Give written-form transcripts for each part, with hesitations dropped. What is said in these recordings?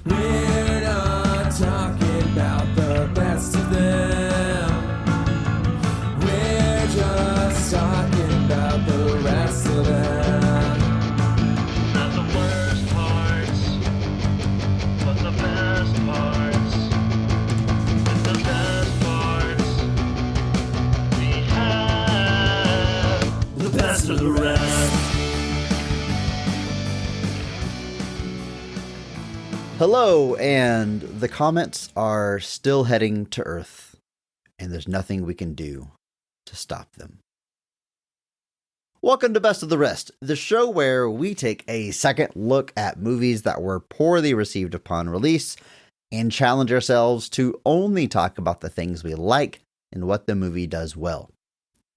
We're not talking about the best of them. We're just talking about the rest of them. Not the worst parts, but the best parts. And the best parts we have. The best of the rest. Hello, and the comets are still heading to Earth, and there's nothing we can do to stop them. Welcome to Best of the Rest, the show where we take a second look at movies that were poorly received upon release and challenge ourselves to only talk about the things we like and what the movie does well.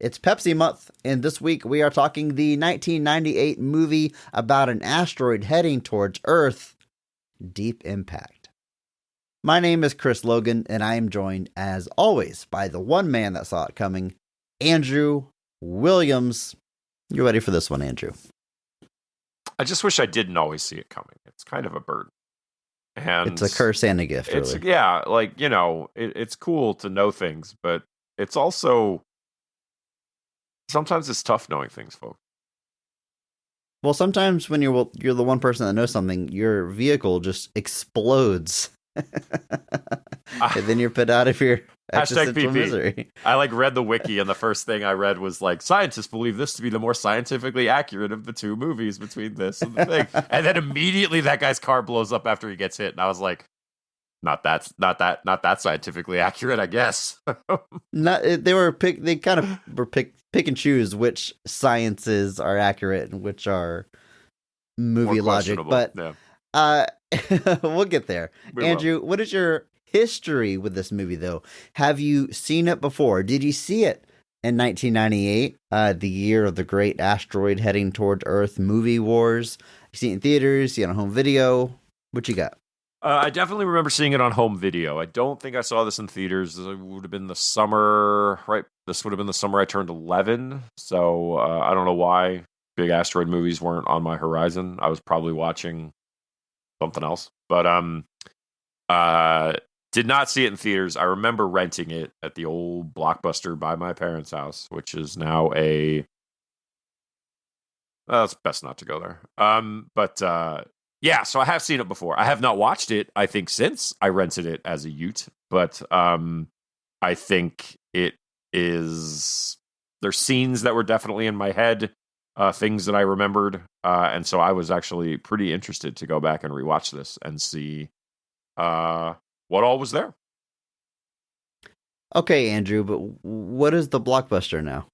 It's Pepsi month, and this week we are talking the 1998 movie about an asteroid heading towards Earth, Deep Impact. My name is Chris Logan, and I am joined, as always, by the one man that saw it coming, Andrew Williams. You ready for this one, Andrew? I just wish I didn't always see it coming. It's kind of a burden. And It's a curse and a gift, it's, really. yeah, like, you know, it's cool to know things, but it's also, sometimes it's tough knowing things, folks. Well, sometimes when you're the one person that knows something, your vehicle just explodes. And then you're put out of your Hashtag existential PP. misery. I read the wiki, and the first thing I read was like, scientists believe this to be the more scientifically accurate of the two movies between this and the thing. And then immediately that guy's car blows up after he gets hit, and I was like, not that scientifically accurate, I guess. They kind of were pick and choose which sciences are accurate and which are movie More logic. But yeah. we'll get there. Andrew, what is your history with this movie, though? Have you seen it before? Did you see it in 1998, the year of the great asteroid heading towards Earth movie wars? You see it in theaters, you see it on home video. What you got? I definitely remember seeing it on home video. I don't think I saw this in theaters. It would have been the summer, right? This would have been the summer I turned 11. So I don't know why big asteroid movies weren't on my horizon. I was probably watching something else. But did not see it in theaters. I remember renting it at the old Blockbuster by my parents' house, which is now it's best not to go there. Yeah, so I have seen it before. I have not watched it, I think, since I rented it as a ute. But I think it is... There's scenes that were definitely in my head, things that I remembered. And so I was actually pretty interested to go back and rewatch this and see what all was there. Okay, Andrew, but what is the Blockbuster now?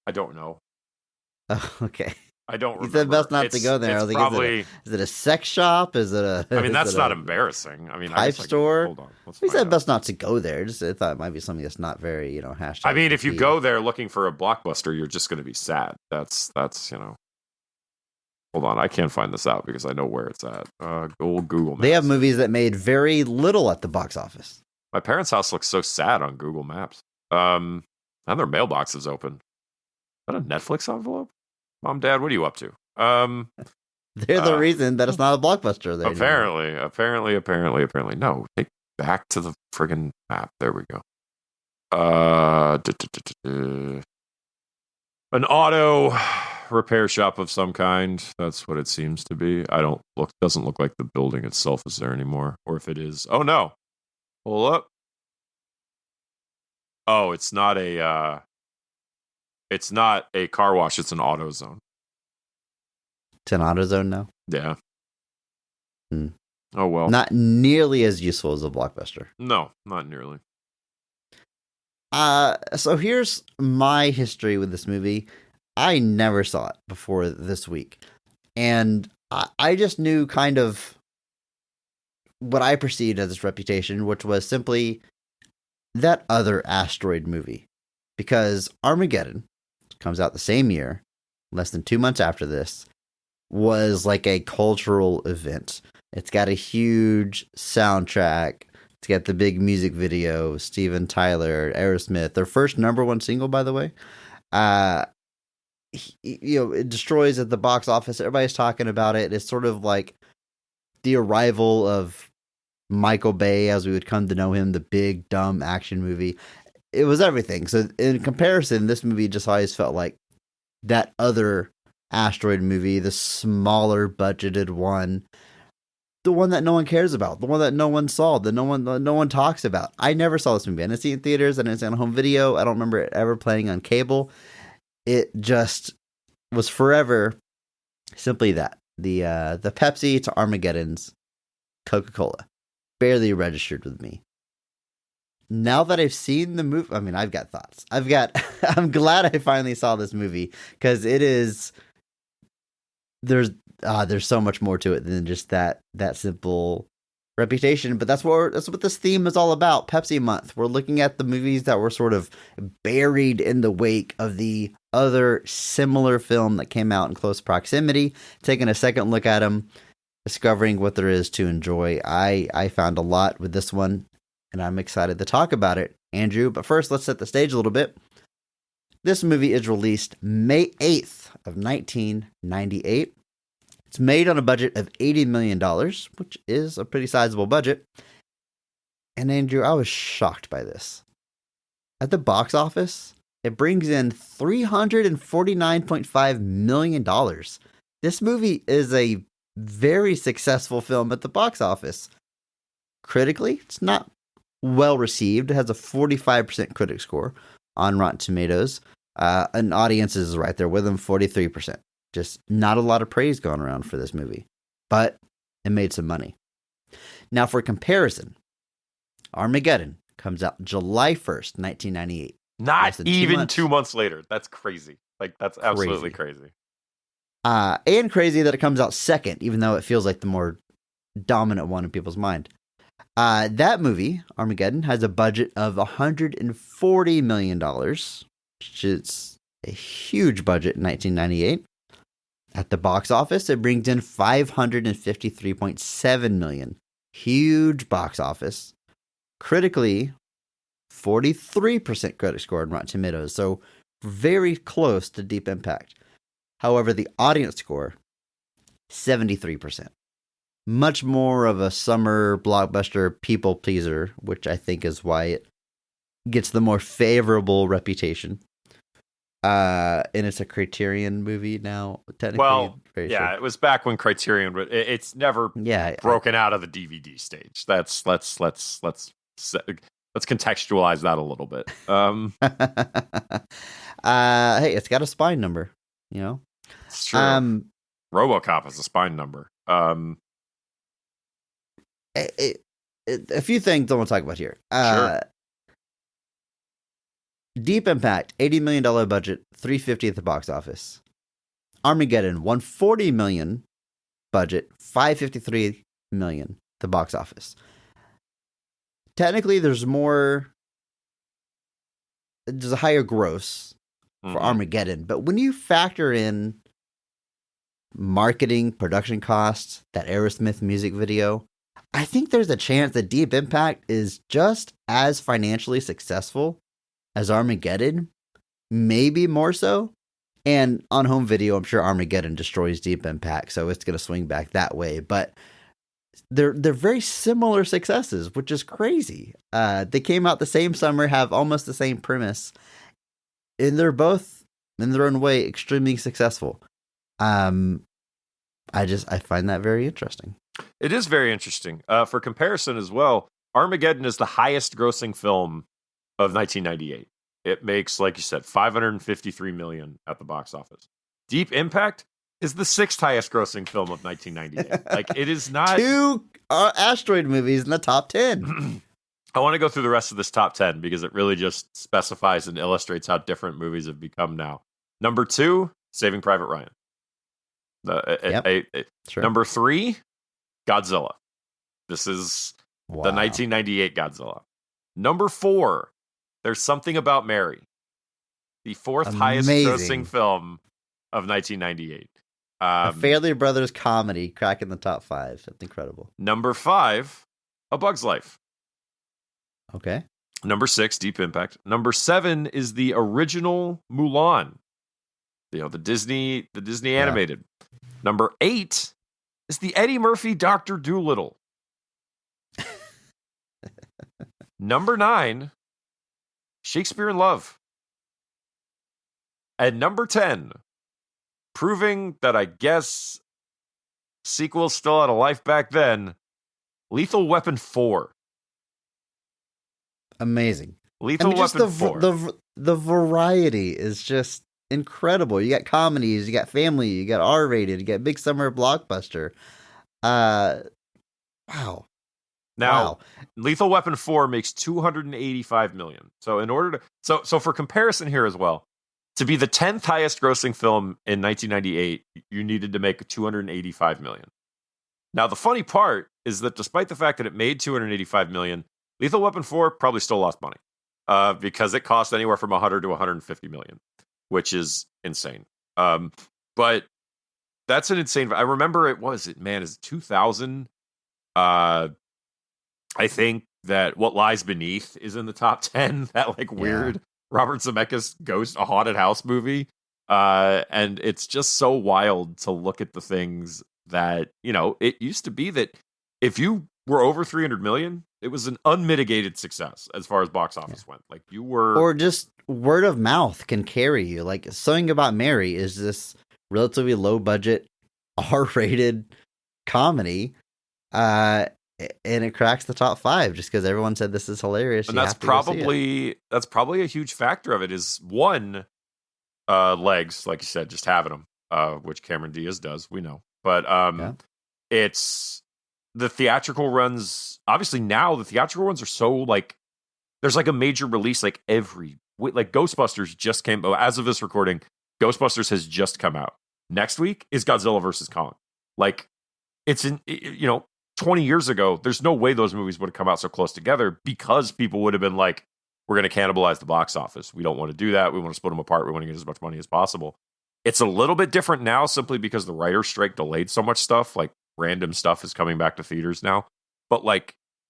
I don't know. Oh, okay. I don't remember. You said best not to go there. I was like, probably... is it a sex shop? Is it a... I mean, that's not embarrassing. I mean, pipe store? Hold on. He said best not to go there. I thought it might be something that's not very, hashtag. I mean, if you go there looking for a Blockbuster, you're just going to be sad. That's Hold on. I can't find this out because I know where it's at. Google Maps. They have movies that made very little at the box office. My parents' house looks so sad on Google Maps. And their mailbox is open. Is that a Netflix envelope? Mom, Dad, what are you up to? They're the reason that it's not a Blockbuster there. Apparently. No, take back to the friggin' map. There we go. An auto repair shop of some kind. That's what it seems to be. Doesn't look like the building itself is there anymore. Or if it is. Oh no. Hold up. Oh, it's not a car wash, it's an AutoZone. It's an AutoZone now? Yeah. Hmm. Oh, well. Not nearly as useful as a Blockbuster. No, not nearly. So here's my history with this movie. I never saw it before this week. And I just knew kind of what I perceived as its reputation, which was simply that other asteroid movie. Because Armageddon comes out the same year, less than 2 months after this, was like a cultural event. It's got a huge soundtrack. It's got the big music video, Steven Tyler, Aerosmith, their first #1 single, by the way. It destroys at the box office. Everybody's talking about it. It's sort of like the arrival of Michael Bay, as we would come to know him, the big, dumb action movie. It was everything. So in comparison, this movie just always felt like that other asteroid movie, the smaller budgeted one, the one that no one cares about, the one that no one saw, no one talks about. I never saw this movie. I didn't see it in theaters. I didn't see it on home video. I don't remember it ever playing on cable. It just was forever simply that. The Pepsi to Armageddon's Coca-Cola. Barely registered with me. Now that I've seen the movie, I mean, I've got thoughts. I'm glad I finally saw this movie, because there's so much more to it than just that simple reputation. But that's what this theme is all about. Pepsi Month. We're looking at the movies that were sort of buried in the wake of the other similar film that came out in close proximity, taking a second look at them, discovering what there is to enjoy. I found a lot with this one, and I'm excited to talk about it, Andrew. But first, let's set the stage a little bit. This movie is released May 8th of 1998. It's made on a budget of $80 million, which is a pretty sizable budget. And Andrew, I was shocked by this. At the box office, it brings in $349.5 million. This movie is a very successful film at the box office. Critically, it's not well received. It has a 45% critic score on Rotten Tomatoes. And audiences is right there with them, 43%. Just not a lot of praise going around for this movie. But it made some money. Now, for comparison, Armageddon comes out July 1st, 1998. Not even 2 months later. That's crazy. Like, that's absolutely crazy. And crazy that it comes out second, even though it feels like the more dominant one in people's mind. That movie, Armageddon, has a budget of $140 million, which is a huge budget in 1998. At the box office, it brings in $553.7 million. Huge box office. Critically, 43% critic score on Rotten Tomatoes, so very close to Deep Impact. However, the audience score, 73%. Much more of a summer blockbuster people pleaser, which I think is why it gets the more favorable reputation. And it's a Criterion movie now, technically. Well, yeah, it was back when Criterion. It's never broken out of the DVD stage. Let's contextualize that a little bit. Hey, it's got a spine number, you know. It's true. RoboCop has a spine number. A few things I want to talk about here. Sure. Deep Impact, $80 million budget, $350 at the box office. Armageddon, $140 million budget, $553 million at the box office. Technically, there's a higher gross for Armageddon, but when you factor in marketing, production costs, that Aerosmith music video, I think there's a chance that Deep Impact is just as financially successful as Armageddon, maybe more so. And on home video, I'm sure Armageddon destroys Deep Impact, so it's going to swing back that way. But they're very similar successes, which is crazy. They came out the same summer, have almost the same premise, and they're both, in their own way, extremely successful. I find that very interesting. It is very interesting. For comparison as well, Armageddon is the highest grossing film of 1998. It makes, like you said, $553 million at the box office. Deep Impact is the sixth highest grossing film of 1998. Like, it is not... Two asteroid movies in the top 10. I want to go through the rest of this top 10 because it really just specifies and illustrates how different movies have become now. Number 2, Saving Private Ryan. Sure. Number 3, Godzilla. This is the 1998 Godzilla. Number 4, There's Something About Mary. The fourth highest grossing film of 1998. A Fairley Brothers comedy cracking the top 5. That's incredible. Number 5, A Bug's Life. Okay. Number 6, Deep Impact. Number 7 is the original Mulan. You know, the Disney animated. Number 8 is the Eddie Murphy Dr. Dolittle. Number 9, Shakespeare in Love. And number 10, proving that I guess sequels still had a life back then, Lethal Weapon 4. Amazing. Lethal Weapon 4. The variety is just incredible. You got comedies, you got family, you got R-rated, you got big summer blockbuster. Wow. Now, Lethal Weapon 4 makes $285 million. So in order to so for comparison here as well, to be the 10th highest grossing film in 1998, you needed to make $285 million. Now, the funny part is that despite the fact that it made $285 million, Lethal Weapon 4 probably still lost money because it cost anywhere from $100 to $150 million, which is insane. But that's an insane. I remember is it 2000? I think that What Lies Beneath is in the top 10. That weird Robert Zemeckis ghost, a haunted house movie. And it's just so wild to look at the things that, it used to be that if you were over 300 million, it was an unmitigated success as far as box office went. Like you were. Or just word of mouth can carry you. Like Something About Mary is this relatively low budget R-rated comedy. And it cracks the top 5 just because everyone said this is hilarious. And that's probably a huge factor of it is one, legs, like you said, just having them, which Cameron Diaz does, we know. But it's the theatrical runs. Obviously now the theatrical runs are so there's a major release every week. Ghostbusters just came as of this recording. Ghostbusters has just come out. Next week is Godzilla versus Kong. It's 20 years ago, there's no way those movies would have come out so close together because people would have been like, we're going to cannibalize the box office. We don't want to do that. We want to split them apart. We want to get as much money as possible. It's a little bit different now simply because the writer's strike delayed so much stuff. Random stuff is coming back to theaters now. But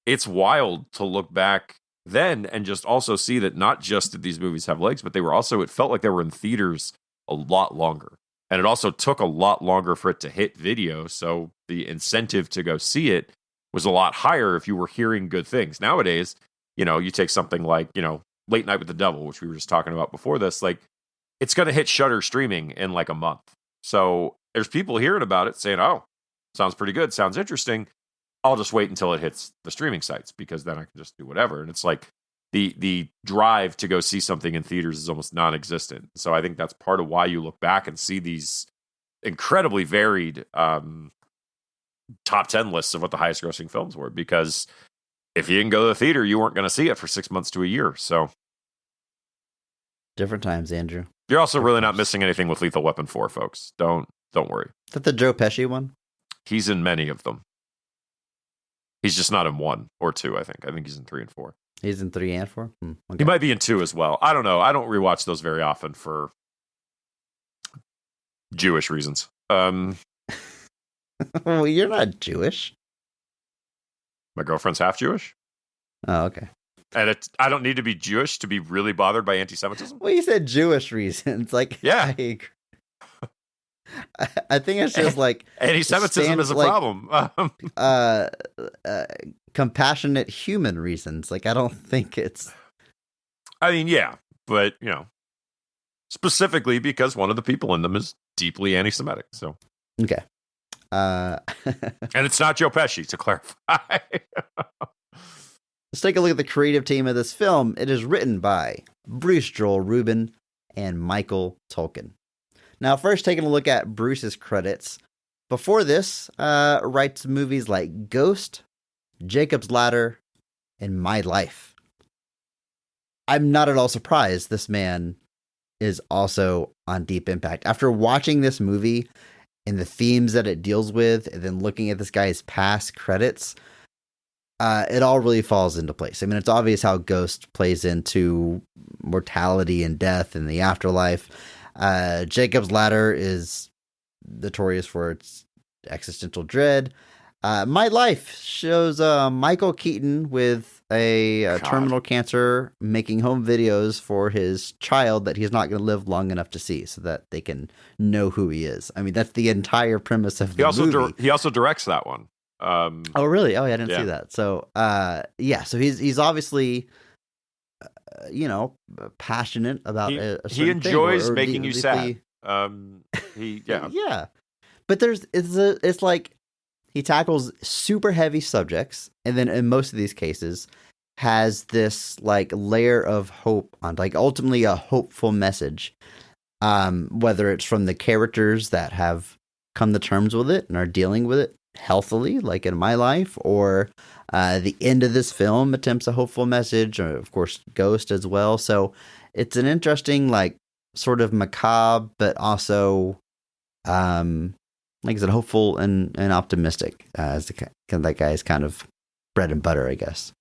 it's wild to look back then and just also see that not just did these movies have legs, but they were also, it felt like they were in theaters a lot longer. And it also took a lot longer for it to hit video. So the incentive to go see it was a lot higher if you were hearing good things. Nowadays, you take something like, Late Night with the Devil, which we were just talking about before this, it's going to hit Shudder streaming in a month. So there's people hearing about it saying, oh, sounds pretty good. Sounds interesting. I'll just wait until it hits the streaming sites because then I can just do whatever. And it's the drive to go see something in theaters is almost non-existent. So I think that's part of why you look back and see these incredibly varied top 10 lists of what the highest grossing films were, because if you didn't go to the theater, you weren't going to see it for 6 months to a year. So different times, Andrew. You're also really not missing anything with Lethal Weapon 4, folks. Don't worry. Is that the Joe Pesci one? He's in many of them. He's just not in 1 or 2, I think. I think he's in 3 and 4. He's in 3 and 4? Okay. He might be in 2 as well. I don't know. I don't rewatch those very often for Jewish reasons. Well, you're not Jewish. My girlfriend's half Jewish. Oh, okay. And I don't need to be Jewish to be really bothered by anti-Semitism. Well, you said Jewish reasons. Yeah. I think it's just anti-Semitism is a problem. Compassionate human reasons. I don't think it's. I mean, yeah, but specifically because one of the people in them is deeply anti-Semitic. So okay. And it's not Joe Pesci, to clarify. Let's take a look at the creative team of this film. It is written by Bruce Joel Rubin and Michael Tolkien. Now, first taking a look at Bruce's credits. Before this, writes movies like Ghost, Jacob's Ladder, and My Life. I'm not at all surprised this man is also on Deep Impact. After watching this movie and the themes that it deals with, and then looking at this guy's past credits, it all really falls into place. I mean, it's obvious how Ghost plays into mortality and death and the afterlife. Jacob's Ladder is notorious for its existential dread. My Life shows Michael Keaton with a God. terminal cancer, making home videos for his child that he's not going to live long enough to see, so that they can know who he is. I mean, that's the entire premise of the movie. He also directs that one. Oh, really? Oh, yeah, I didn't see that. So, so he's obviously, passionate about a certain he enjoys thing, or making you sad. Yeah. But it's like he tackles super heavy subjects, and then in most of these cases has this like layer of hope on, like, ultimately a hopeful message. Whether it's from the characters that have come to terms with it and are dealing with it healthily, like in my life, or the end of this film attempts a hopeful message, or of course Ghost as well. So it's an interesting, like, sort of macabre, but also like I said, hopeful and optimistic, as that guy's kind of bread and butter, I guess.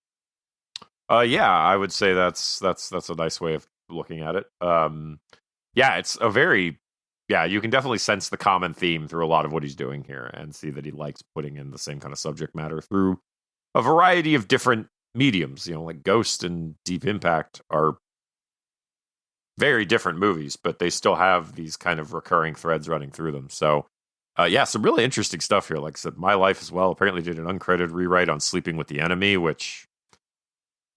I would say that's a nice way of looking at it. It's a very, you can definitely sense the common theme through a lot of what he's doing here, and see that he likes putting in the same kind of subject matter through a variety of different mediums. Like Ghost and Deep Impact are very different movies, but they still have these kind of recurring threads running through them. So, some really interesting stuff here. Like I said, My Life as well apparently did an uncredited rewrite on Sleeping with the Enemy, which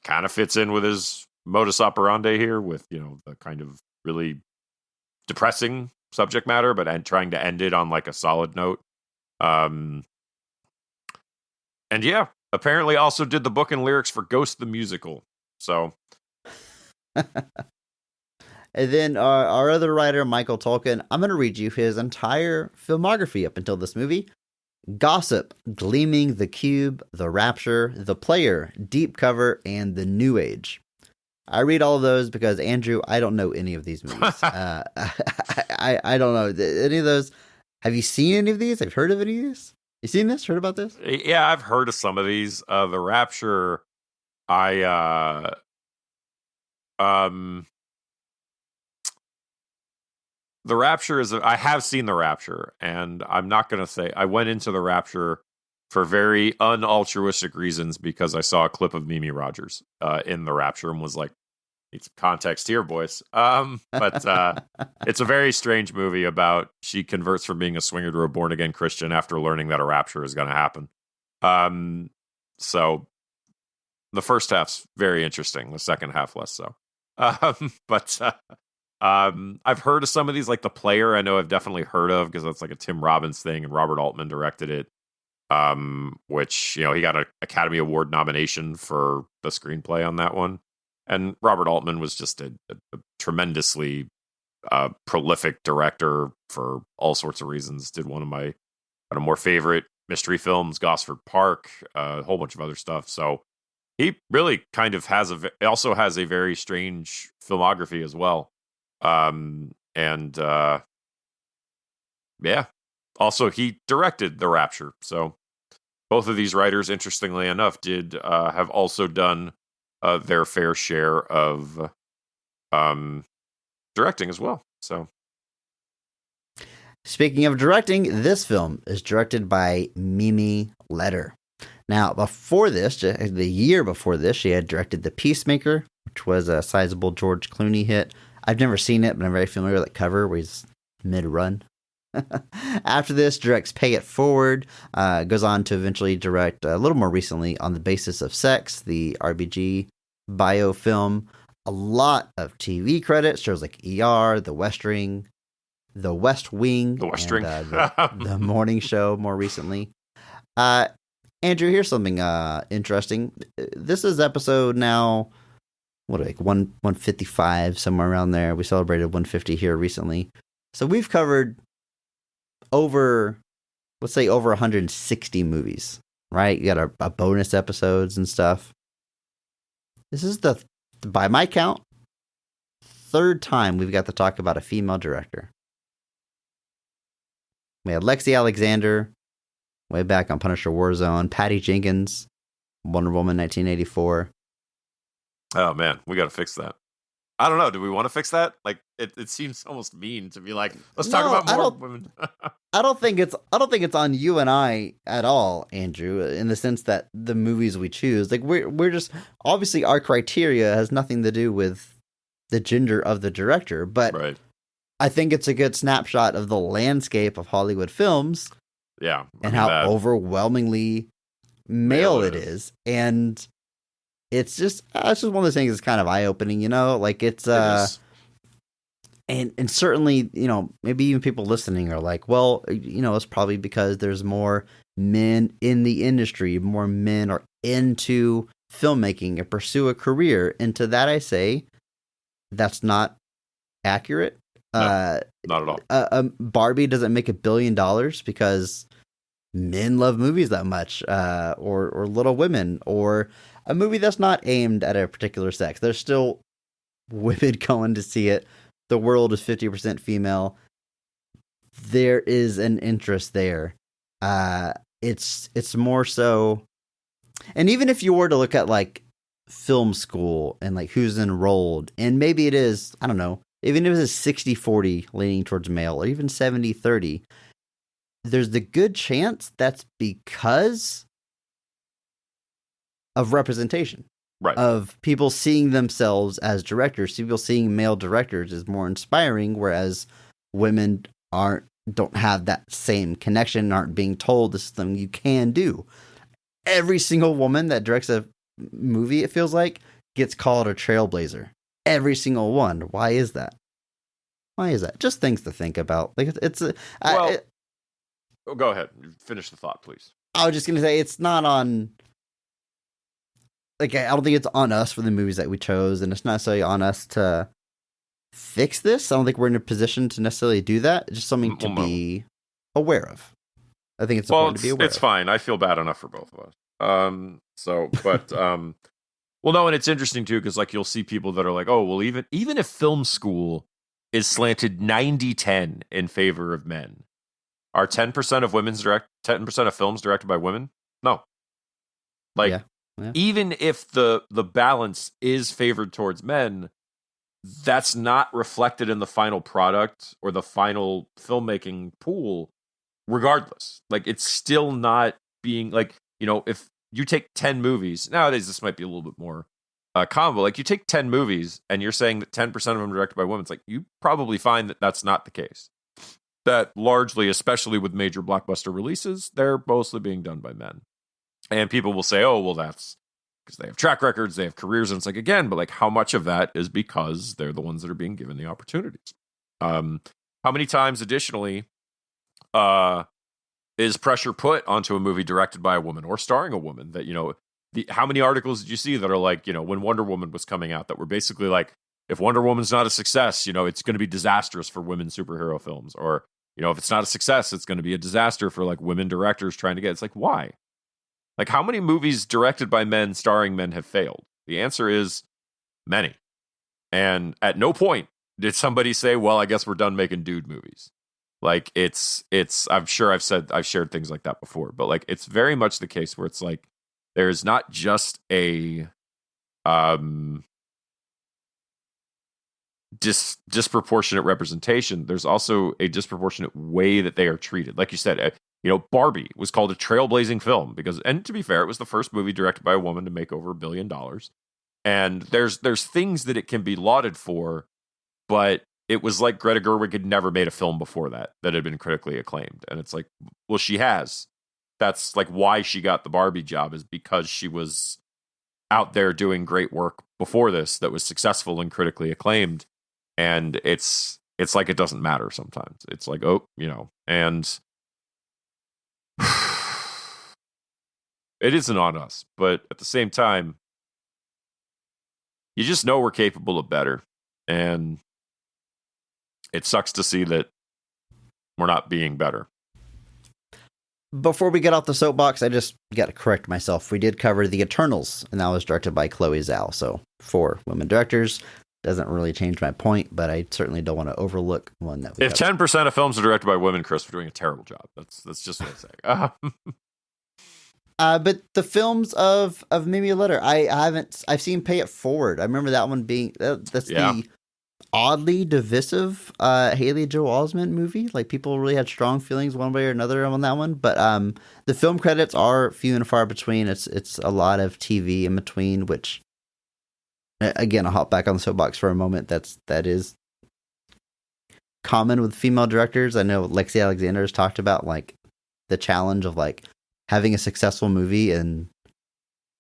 kind of fits in with his modus operandi here, with, the kind of really depressing subject matter, but trying to end it on like a solid note. Apparently also did the book and lyrics for Ghost the Musical. So... And then our other writer, Michael Tolkien, I'm going to read you his entire filmography up until this movie. Gossip, Gleaming, The Cube, The Rapture, The Player, Deep Cover, and The New Age. I read all of those because, Andrew, I don't know any of these movies. I don't know any of those. Have you seen any of these? Have you heard of any of these? You seen this? Heard about this? Yeah, I've heard of some of these. The Rapture, The Rapture I have seen The Rapture, and I'm not going to say I went into The Rapture for very unaltruistic reasons, because I saw a clip of Mimi Rogers in The Rapture and was like, need some context here, boys. But it's a very strange movie about she converts from being a swinger to a born-again Christian after learning that a rapture is going to happen. So the first half's very interesting. The second half less so. I've heard of some of these, like The Player. I know I've definitely heard of, because that's like a Tim Robbins thing, and Robert Altman directed it. Which, he got an Academy Award nomination for the screenplay on that one. And Robert Altman was just a tremendously prolific director for all sorts of reasons. Did one of my more favorite mystery films, Gosford Park, a whole bunch of other stuff. So he really kind of also has a very strange filmography as well. Also he directed The Rapture. So both of these writers, interestingly enough, did have also done their fair share of directing as well. So, speaking of directing, this film is directed by Mimi Leder. Now, before this, the year before this, she had directed The Peacemaker, which was a sizable George Clooney hit. I've never seen it, but I'm very familiar with that cover where he's mid-run. After this, directs Pay It Forward, goes on to eventually direct a little more recently On the Basis of Sex, the RBG biofilm. A lot of TV credits, shows like ER, The West Wing, and, the Morning Show more recently. Andrew, here's something interesting. This is episode now, 155, somewhere around there. We celebrated 150 here recently. So we've covered over 160 movies, right? You got our bonus episodes and stuff. This is by my count, third time we've got to talk about a female director. We had Lexi Alexander way back on Punisher Warzone, Patty Jenkins, Wonder Woman 1984. Oh man, we got to fix that. I don't know. Do we want to fix that? Like, it seems almost mean to be like, let's talk No, about I more don't- women. I don't think it's on you and I at all, Andrew, in the sense that the movies we choose, like we're just, obviously our criteria has nothing to do with the gender of the director, but Right. I think it's a good snapshot of the landscape of Hollywood films Yeah. and how overwhelmingly male it is. And it's just one of those things that's kind of eye-opening, you know? Like it's it is. and certainly, you know, maybe even people listening are like, well, you know, it's probably because there's more men in the industry, more men are into filmmaking and pursue a career. And to that I say, that's not accurate. No, not at all. Barbie doesn't make $1 billion because men love movies that much, or Little Women, or a movie that's not aimed at a particular sex. There's still women going to see it. The world is 50% female. There is an interest there. It's more so, and even if you were to look at like film school and like who's enrolled, and maybe it is, I don't know, even if it's 60-40 leaning towards male, or even 70-30, there's the good chance that's because of representation. Right. Of people seeing themselves as directors. People seeing male directors is more inspiring, whereas women don't have that same connection, aren't being told this is something you can do. Every single woman that directs a movie, it feels like, gets called a trailblazer. Every single one. Why is that? Just things to think about. Like Well, go ahead. Finish the thought, please. I was just gonna say it's not on. Like, I don't think it's on us for the movies that we chose, and it's not necessarily on us to fix this. I don't think we're in a position to necessarily do that. It's just something to be aware of. I think it's important to be aware it's of. fine. I feel bad enough for both of us. Well, no, and it's interesting too, because like you'll see people that are like, oh, well, even if film school is slanted 90-10 in favor of men, are 10% of 10% of films directed by women? No. Like, Yeah. even if the balance is favored towards men, that's not reflected in the final product or the final filmmaking pool, regardless. Like, it's still not being, like, you know, if you take 10 movies, nowadays this might be a little bit more common, but like you take 10 movies and you're saying that 10% of them are directed by women, it's like you probably find that that's not the case. That largely, especially with major blockbuster releases, they're mostly being done by men. And people will say, oh, well, that's because they have track records, they have careers. And it's like, again, but like how much of that is because they're the ones that are being given the opportunities? How many times additionally is pressure put onto a movie directed by a woman or starring a woman that, you know, how many articles did you see that are like, you know, when Wonder Woman was coming out that were basically like, if Wonder Woman's not a success, you know, it's going to be disastrous for women superhero films. Or, you know, if it's not a success, it's going to be a disaster for like women directors trying to get, it's like, why? Like, how many movies directed by men, starring men have failed? The answer is many. And at no point did somebody say, well, I guess we're done making dude movies. Like, it's, I'm sure I've shared things like that before, but like, it's very much the case where it's like, there's not just a, disproportionate representation. There's also a disproportionate way that they are treated. Like you said, you know, Barbie was called a trailblazing film because, and to be fair, it was the first movie directed by a woman to make over $1 billion. And there's things that it can be lauded for, but it was like Greta Gerwig had never made a film before that had been critically acclaimed. And it's like, well, she has. That's like why she got the Barbie job, is because she was out there doing great work before this that was successful and critically acclaimed. And it's like it doesn't matter sometimes. It's like, oh, you know, and it isn't on us, but at the same time, you just know we're capable of better. And it sucks to see that we're not being better. Before we get off the soapbox, I just got to correct myself. We did cover The Eternals, and that was directed by Chloe Zhao. So 4 women directors. Doesn't really change my point, but I certainly don't want to overlook one that we If 10% of films are directed by women, Chris, we're doing a terrible job. That's just what I'm saying. But the films of Mimi Letter, I've seen Pay It Forward. I remember that one being that's Yeah. the oddly divisive Haley Joel Osment movie. Like people really had strong feelings one way or another on that one. But the film credits are few and far between. It's a lot of TV in between, which again I'll hop back on the soapbox for a moment. That is common with female directors. I know Lexi Alexander has talked about like the challenge of like having a successful movie and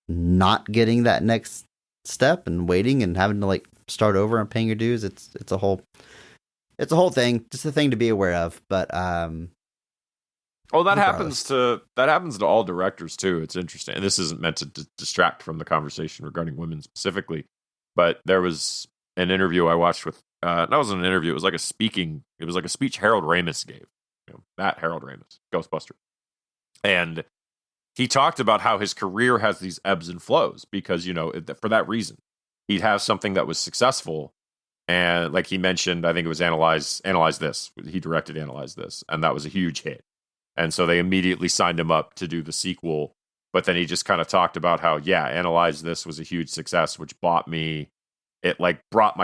not getting that next step and waiting and having to like start over and paying your dues. It's a whole thing, just a thing to be aware of. But Oh, that happens to all directors too. It's interesting. And this isn't meant to distract from the conversation regarding women specifically, but there was an interview I watched with that wasn't an interview, it was like a speech Harold Ramis gave. That Harold Ramis, Ghostbuster. And he talked about how his career has these ebbs and flows because, for that reason, he'd have something that was successful. And like he mentioned, I think it was Analyze This. He directed Analyze This. And that was a huge hit. And so they immediately signed him up to do the sequel. But then he just kind of talked about how, Analyze This was a huge success, which brought my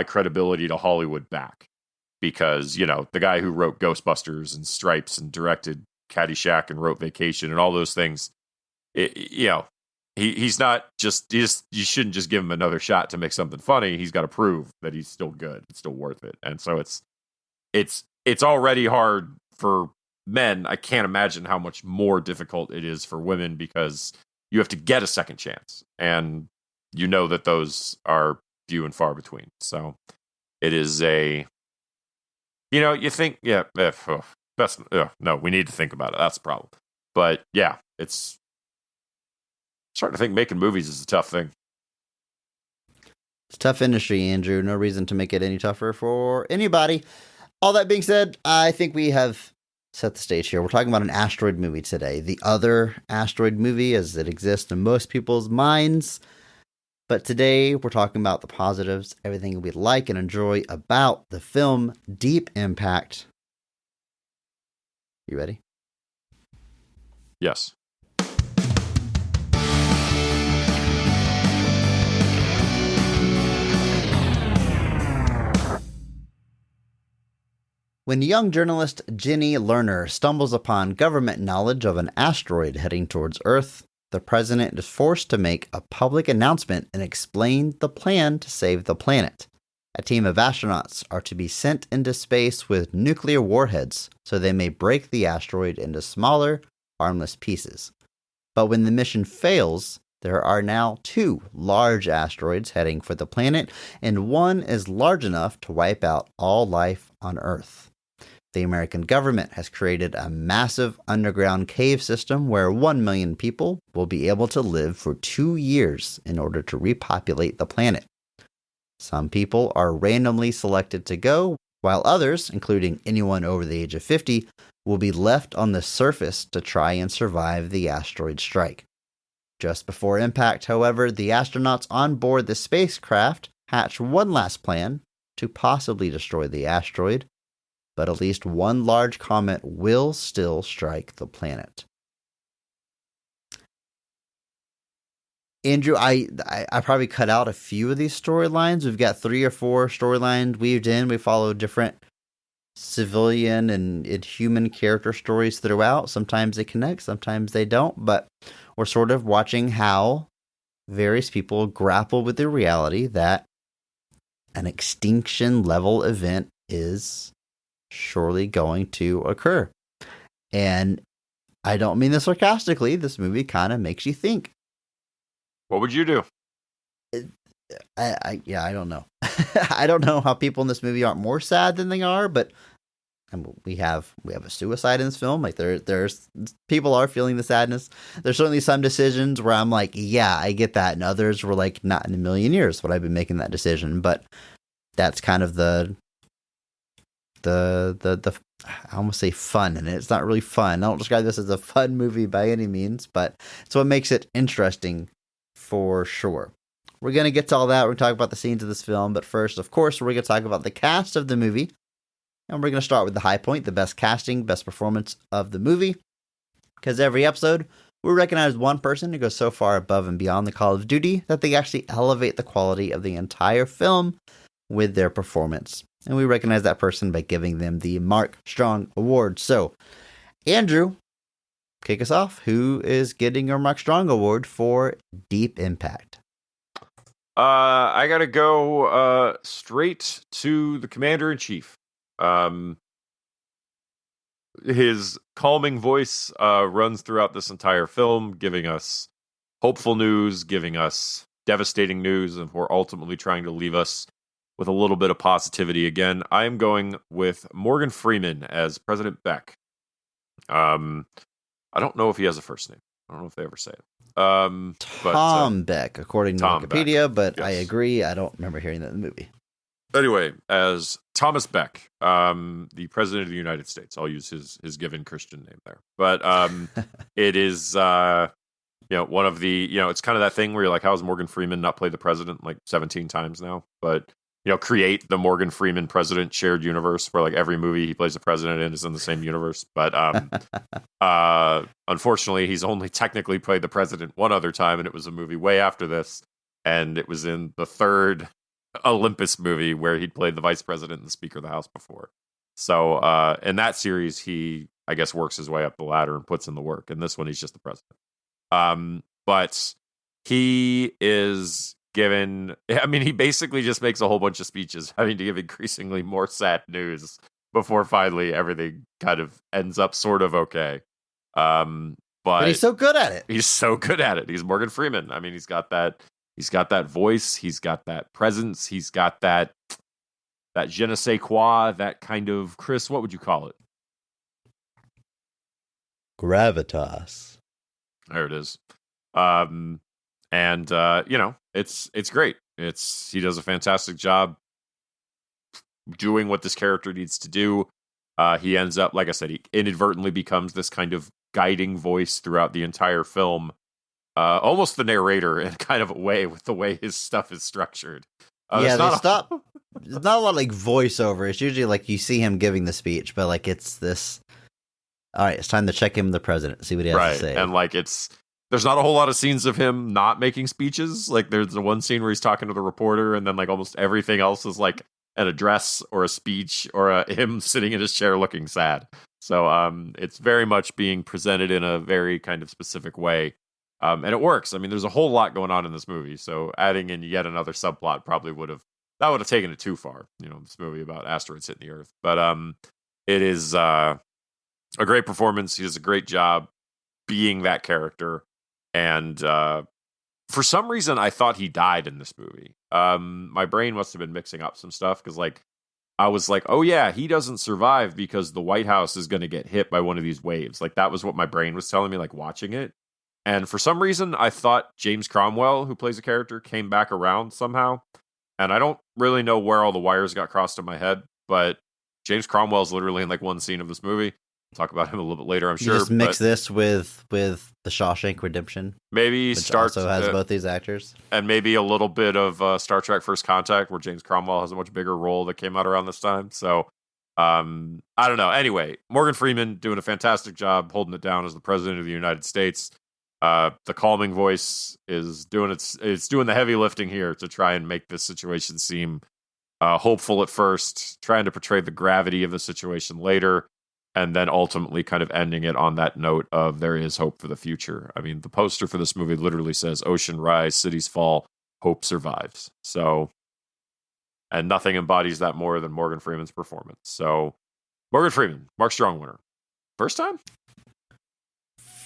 credibility to Hollywood back. Because, the guy who wrote Ghostbusters and Stripes and directed Caddyshack and wrote Vacation and all those things, he's not just, you shouldn't just give him another shot to make something funny. He's got to prove that he's still good. It's still worth it. And so it's already hard for men. I can't imagine how much more difficult it is for women because you have to get a second chance. And that those are few and far between. So it is you think, no, we need to think about it. That's the problem. But yeah, it's starting to think making movies is a tough thing. It's a tough industry, Andrew. No reason to make it any tougher for anybody. All that being said, I think we have set the stage here. We're talking about an asteroid movie today. The other asteroid movie as it exists in most people's minds. But today we're talking about the positives, everything we like and enjoy about the film Deep Impact. You ready? Yes. When young journalist Jenny Lerner stumbles upon government knowledge of an asteroid heading towards Earth, the president is forced to make a public announcement and explain the plan to save the planet. A team of astronauts are to be sent into space with nuclear warheads so they may break the asteroid into smaller, harmless pieces. But when the mission fails, there are now 2 large asteroids heading for the planet, and one is large enough to wipe out all life on Earth. The American government has created a massive underground cave system where 1 million people will be able to live for 2 years in order to repopulate the planet. Some people are randomly selected to go, while others, including anyone over the age of 50, will be left on the surface to try and survive the asteroid strike. Just before impact, however, the astronauts on board the spacecraft hatch one last plan to possibly destroy the asteroid, but at least one large comet will still strike the planet. Andrew, I probably cut out a few of these storylines. We've got 3 or 4 storylines weaved in. We follow different civilian and human character stories throughout. Sometimes they connect, sometimes they don't, but we're sort of watching how various people grapple with the reality that an extinction level event is surely going to occur. And I don't mean this sarcastically. This movie kind of makes you think. What would you do? I don't know. I don't know how people in this movie aren't more sad than they are, but we have a suicide in this film. Like there's people are feeling the sadness. There's certainly some decisions where I'm like, yeah, I get that, and others were like, not in a million years would I be making that decision. But that's kind of the I almost say fun, and it's not really fun. I don't describe this as a fun movie by any means, but it's what makes it interesting for sure. We're going to get to all that. We're going to talk about the scenes of this film, but first, of course, we're going to talk about the cast of the movie, and we're going to start with the high point, the best casting, best performance of the movie, because every episode, We recognize one person who goes so far above and beyond the call of duty that they actually elevate the quality of the entire film with their performance. And we recognize that person by giving them the Mark Strong Award. So, Andrew, kick us off. Who is getting your Mark Strong Award for Deep Impact? I gotta go straight to the Commander-in-Chief. His calming voice runs throughout this entire film, giving us hopeful news, giving us devastating news, and we're ultimately trying to leave us with a little bit of positivity again. I am going with Morgan Freeman as President Beck. I don't know if he has a first name. I don't know if they ever say it. Tom Beck, according to Tom Wikipedia, Beck, but yes. I agree. I don't remember hearing that in the movie. Anyway, as Thomas Beck, the President of the United States. I'll use his given Christian name there. But it is, one of the, it's kind of that thing where you're like, how has Morgan Freeman not played the president like 17 times now? But, create the Morgan Freeman president shared universe where like every movie he plays the president in is in the same universe. But unfortunately, he's only technically played the president one other time, and it was a movie way after this. And it was in the third Olympus movie where he'd played the vice president and the Speaker of the House before. So in that series, he, I guess, works his way up the ladder and puts in the work. In this one, he's just the president. But he is given, he basically just makes a whole bunch of speeches having to give increasingly more sad news before finally everything kind of ends up sort of okay. But he's so good at it. He's so good at it. He's Morgan Freeman. He's got that voice. He's got that presence. He's got that je ne sais quoi, that kind of, Chris, what would you call it? Gravitas. There it is. It's great. He does a fantastic job doing what this character needs to do. He ends up, like I said, he inadvertently becomes this kind of guiding voice throughout the entire film. Almost the narrator in kind of a way with the way his stuff is structured. There's not a lot of like voiceover. It's usually like you see him giving the speech, but like it's this. All right, it's time to check in with the president, see what he has to say. And like there's not a whole lot of scenes of him not making speeches. Like there's the one scene where he's talking to the reporter, and then like almost everything else is like an address or a speech or him sitting in his chair looking sad. So it's very much being presented in a very kind of specific way. And it works. There's a whole lot going on in this movie. So adding in yet another subplot probably would have taken it too far. This movie about asteroids hitting the Earth. But it is a great performance. He does a great job being that character. And for some reason, I thought he died in this movie. My brain must have been mixing up some stuff because I was like, oh yeah, he doesn't survive because the White House is going to get hit by one of these waves. Like that was what my brain was telling me, like watching it. And for some reason, I thought James Cromwell, who plays a character, came back around somehow. And I don't really know where all the wires got crossed in my head, but James Cromwell is literally in like one scene of this movie. We'll talk about him a little bit later, I'm sure. You just mix this with The Shawshank Redemption. Maybe which also has both these actors. And maybe a little bit of Star Trek First Contact, where James Cromwell has a much bigger role that came out around this time. So I don't know. Anyway, Morgan Freeman doing a fantastic job holding it down as the President of the United States. The calming voice is doing it's doing the heavy lifting here to try and make this situation seem hopeful at first, trying to portray the gravity of the situation later, and then ultimately kind of ending it on that note of there is hope for the future. The poster for this movie literally says "Ocean rise, cities fall, hope survives." So, and nothing embodies that more than Morgan Freeman's performance. So, Morgan Freeman, Mark Strong winner, first time.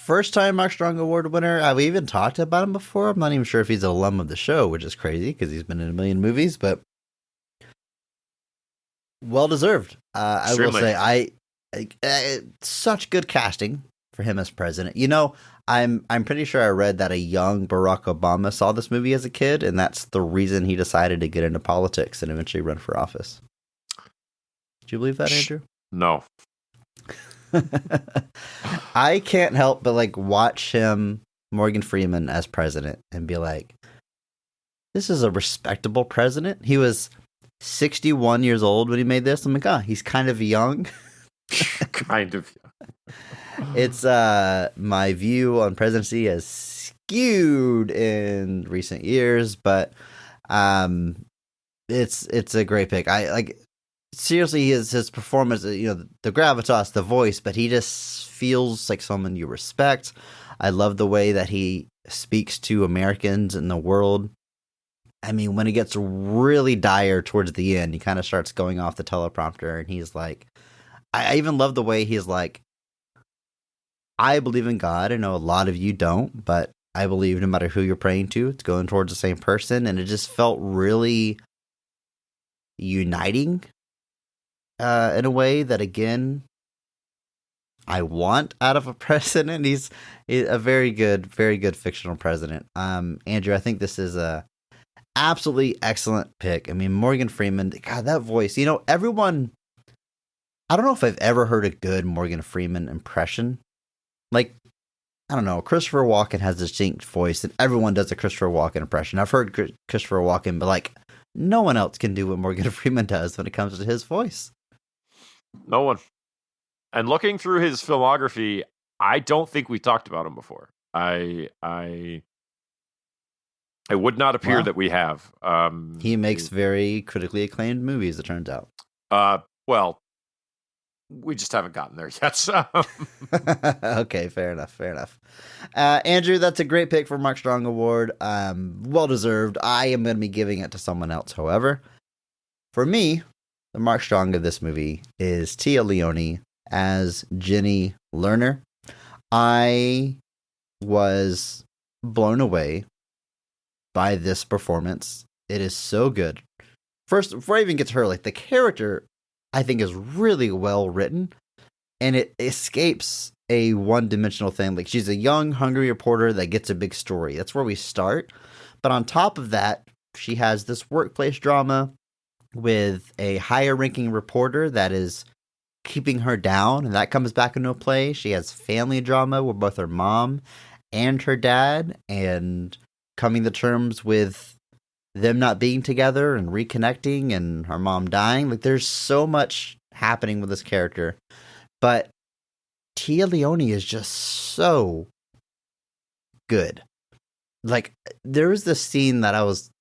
First time Mark Strong Award winner. I've even talked about him before. I'm not even sure if he's an alum of the show, which is crazy because he's been in a million movies, but well deserved. I will say, such good casting for him as president. I'm pretty sure I read that a young Barack Obama saw this movie as a kid, and that's the reason he decided to get into politics and eventually run for office. Do you believe that, Andrew? No. I can't help but watch him, Morgan Freeman, as president and be like, this is a respectable president. He was 61 years old when he made this. I'm like, he's kind of young. Kind of young. It's my view on presidency has skewed in recent years, but it's a great pick. I like seriously his performance, the gravitas, the voice, but he just feels like someone you respect. I love the way that he speaks to Americans in the world. I mean, when it gets really dire towards the end, he kind of starts going off the teleprompter, and he's like, I even love the way he's like, I believe in God. I know a lot of you don't, but I believe no matter who you're praying to, it's going towards the same person. And it just felt really uniting in a way that, again, I want out of a president. He's a very good fictional president. Andrew, I think this is a absolutely excellent pick. I mean, Morgan Freeman, God, that voice, everyone, I don't know if I've ever heard a good Morgan Freeman impression. Like, I don't know, Christopher Walken has a distinct voice, and everyone does a Christopher Walken impression. I've heard Christopher Walken, but like, no one else can do what Morgan Freeman does when it comes to his voice. No one. And looking through his filmography, I don't think we talked about him before. It would not appear that we have. He makes very critically acclaimed movies, it turns out. Well, we just haven't gotten there yet. So. Okay, fair enough. Andrew, that's a great pick for Mark Strong Award. Well deserved. I am going to be giving it to someone else, however. For me, the Mark Strong of this movie is Téa Leoni as Jenny Lerner. I was blown away by this performance. It is so good. First, before I even get to her, like the character, I think is really well written, and it escapes a one-dimensional thing. Like, she's a young, hungry reporter that gets a big story. That's where we start. But on top of that, she has this workplace drama with a higher-ranking reporter that is keeping her down, and that comes back into play. She has family drama with both her mom and her dad, and coming to terms with them not being together and reconnecting and her mom dying. Like, there's so much happening with this character. But Téa Leoni is just so good. Like, there was this scene that I was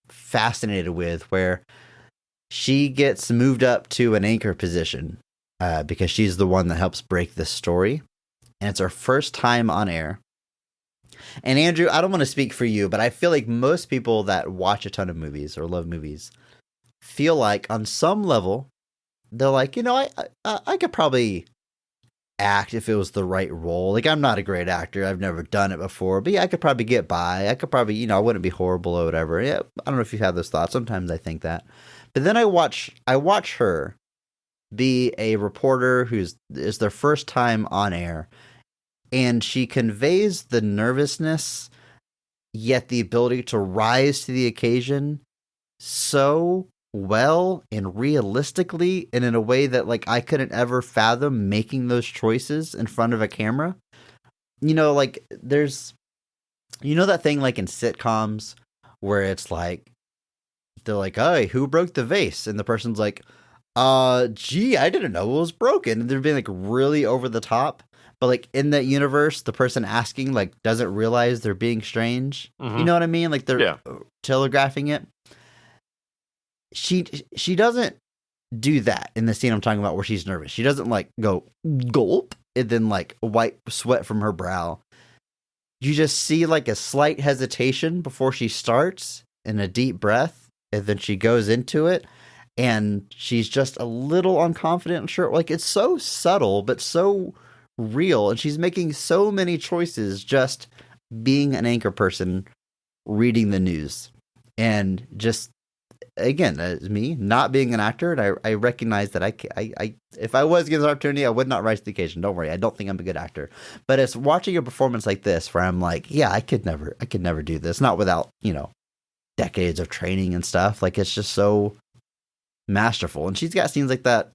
fascinated with where she gets moved up to an anchor position because she's the one that helps break this story. And it's her first time on air. And Andrew, I don't want to speak for you, but I feel like most people that watch a ton of movies or love movies feel like on some level, they're like, I could probably act if it was the right role. Like, I'm not a great actor. I've never done it before, but yeah, I could probably get by. I could probably, I wouldn't be horrible or whatever. Yeah, I don't know if you've had those thoughts. Sometimes I think that. But then I watch her be a reporter is their first time on air. And she conveys the nervousness, yet the ability to rise to the occasion so well and realistically, and in a way that, like, I couldn't ever fathom making those choices in front of a camera. Like, there's, that thing like in sitcoms where it's like, they're like, hey, who broke the vase? And the person's like, gee, I didn't know it was broken. And they're being like really over the top. But like in that universe, the person asking like doesn't realize they're being strange. Mm-hmm. You know what I mean? Like they're telegraphing it. She doesn't do that in the scene I'm talking about where she's nervous. She doesn't like go gulp and then like wipe sweat from her brow. You just see like a slight hesitation before she starts and a deep breath, and then she goes into it. And she's just a little unconfident and sure. Like, it's so subtle, but so real. And she's making so many choices just being an anchor person, reading the news. And just, again, me not being an actor. And I recognize that I if I was given the opportunity, I would not rise to the occasion. Don't worry. I don't think I'm a good actor. But it's watching a performance like this where I'm like, yeah, I could never do this. Not without, decades of training and stuff. Like, it's just so masterful. And she's got scenes like that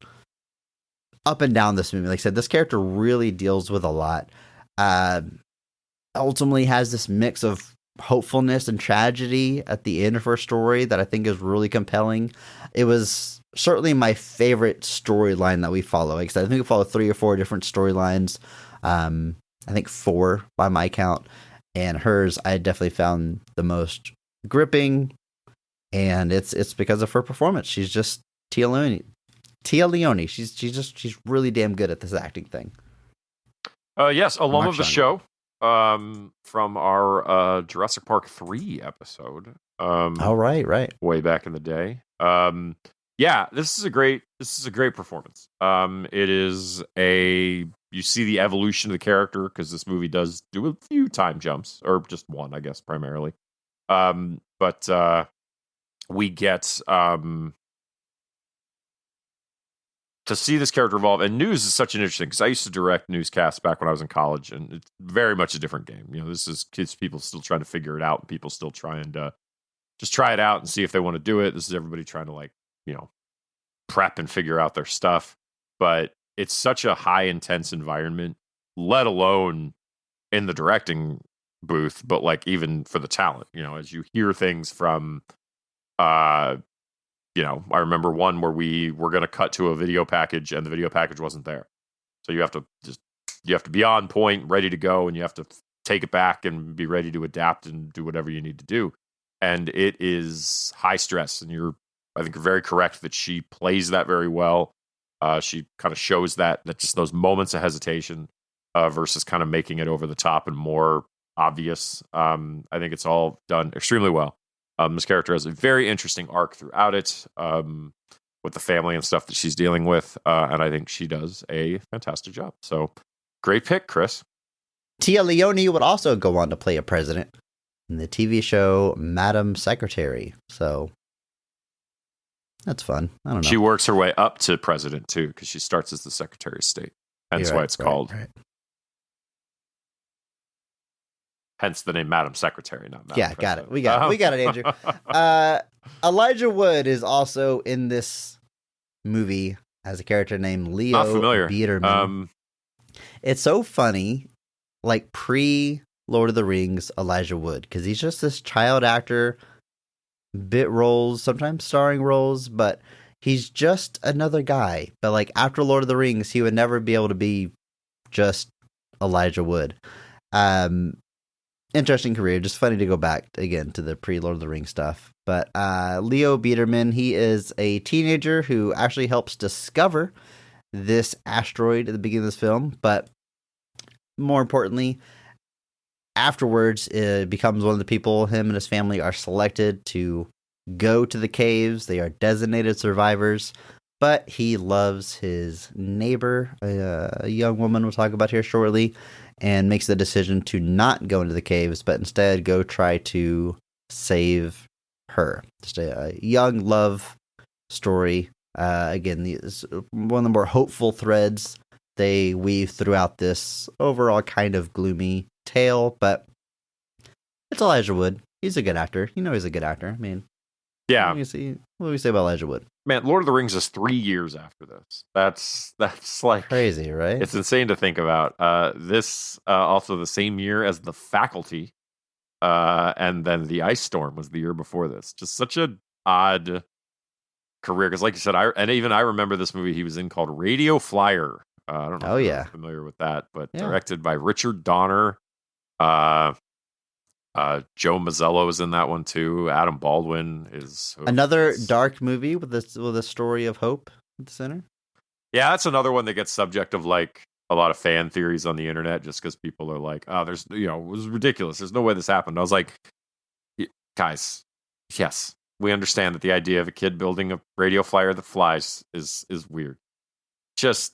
up and down this movie. Like I said, this character really deals with a lot. Ultimately has this mix of hopefulness and tragedy at the end of her story that I think is really compelling. It was certainly my favorite storyline that we follow. Like I said, I think we follow 3 or 4 different storylines. I think 4 by my count. And hers, I definitely found the most gripping. And it's because of her performance. She's just Téa Leoni. Téa Leoni. She's really damn good at this acting thing. Yes, alum of the Mark show. From our Jurassic Park 3 episode. Oh, right. Way back in the day. Yeah, this is a great performance. It is you see the evolution of the character because this movie does do a few time jumps, or just one, I guess, primarily. But we get to see this character evolve. And news is such an interesting, because I used to direct newscasts back when I was in college, and it's very much a different game. You know, this is kids, people still trying to figure it out, and people still trying to just try it out and see if they want to do it. This is everybody trying to, like, you know, prep and figure out their stuff. But it's such a high intense environment, let alone in the directing booth, but like even for the talent, you know, as you hear things from, you know, I remember one where we were going to cut to a video package and the video package wasn't there. So you have to be on point, ready to go, and you have to take it back and be ready to adapt and do whatever you need to do. And it is high stress, and I think you're very correct that she plays that very well. She kind of shows that just those moments of hesitation versus kind of making it over the top and more obvious. I think it's all done extremely well. This character has a very interesting arc throughout it, with the family and stuff that she's dealing with, and I think she does a fantastic job. So, great pick, Chris. Téa Leoni would also go on to play a president in the TV show Madam Secretary. So that's fun. I don't know. She works her way up to president too, because she starts as the Secretary of State. Hence why it's called. Right. Hence the name Madam Secretary, not Madam President. Got it. We got it, Andrew. Elijah Wood is also in this movie as a character named Leo Not familiar. Biederman. It's so funny, like pre-Lord of the Rings Elijah Wood, because he's just this child actor, bit roles, sometimes starring roles, but he's just another guy. But like after Lord of the Rings, he would never be able to be just Elijah Wood. Interesting career. Just funny to go back again to the pre-Lord of the Rings stuff. But Leo Biederman, he is a teenager who actually helps discover this asteroid at the beginning of this film. But more importantly, afterwards, it becomes one of the people, him and his family are selected to go to the caves. They are designated survivors. But he loves his neighbor, a young woman we'll talk about here shortly, and makes the decision to not go into the caves, but instead go try to save her. Just a young love story. Again, one of the more hopeful threads they weave throughout this overall kind of gloomy tale, but it's Elijah Wood. He's a good actor. You know he's a good actor. I mean, yeah. What do we say about Elijah Wood? Man, Lord of the Rings is 3 years after this. That's like crazy, right? It's insane to think about. This also the same year as The Faculty, and then The Ice Storm was the year before this. Just such an odd career, because, like you said, I remember this movie he was in called Radio Flyer. I don't know if you're familiar with that, but directed by Richard Donner. Joe Mazzello is in that one too. Adam Baldwin is another dark movie with a story of hope at the center. Yeah, that's another one that gets subject of like a lot of fan theories on the internet, just because people are like, "Oh, there's it was ridiculous. There's no way this happened." I was like, guys, yes, we understand that the idea of a kid building a radio flyer that flies is weird. Just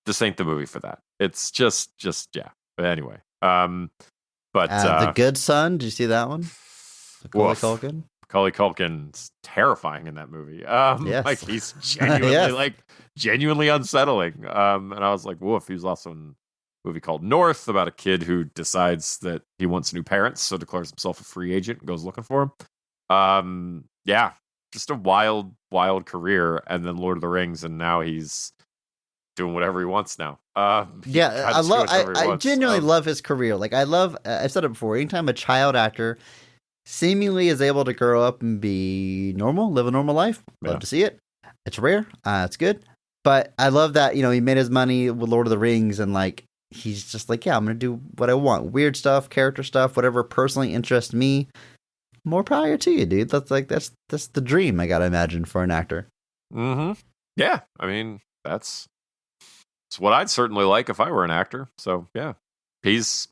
this ain't the movie for that. It's just yeah. But anyway, but The Good Son, did you see that one? Macaulay Culkin. Macaulay Culkin's terrifying in that movie. Yes. Like he's genuinely genuinely unsettling. And I was like, woof. He was also in a movie called North about a kid who decides that he wants new parents, so declares himself a free agent and goes looking for him. Yeah, just a wild career. And then Lord of the Rings, and now he's doing whatever he wants now. I genuinely love his career. Like I've said it before, anytime a child actor seemingly is able to grow up and be normal, live a normal life, love to see it. It's rare. It's good. But I love that, he made his money with Lord of the Rings and like he's just like, yeah, I'm gonna do what I want. Weird stuff, character stuff, whatever personally interests me. More power to you, dude. That's the dream I gotta imagine for an actor. Mm-hmm. Yeah. I mean, it's what I'd certainly like if I were an actor. So yeah. He's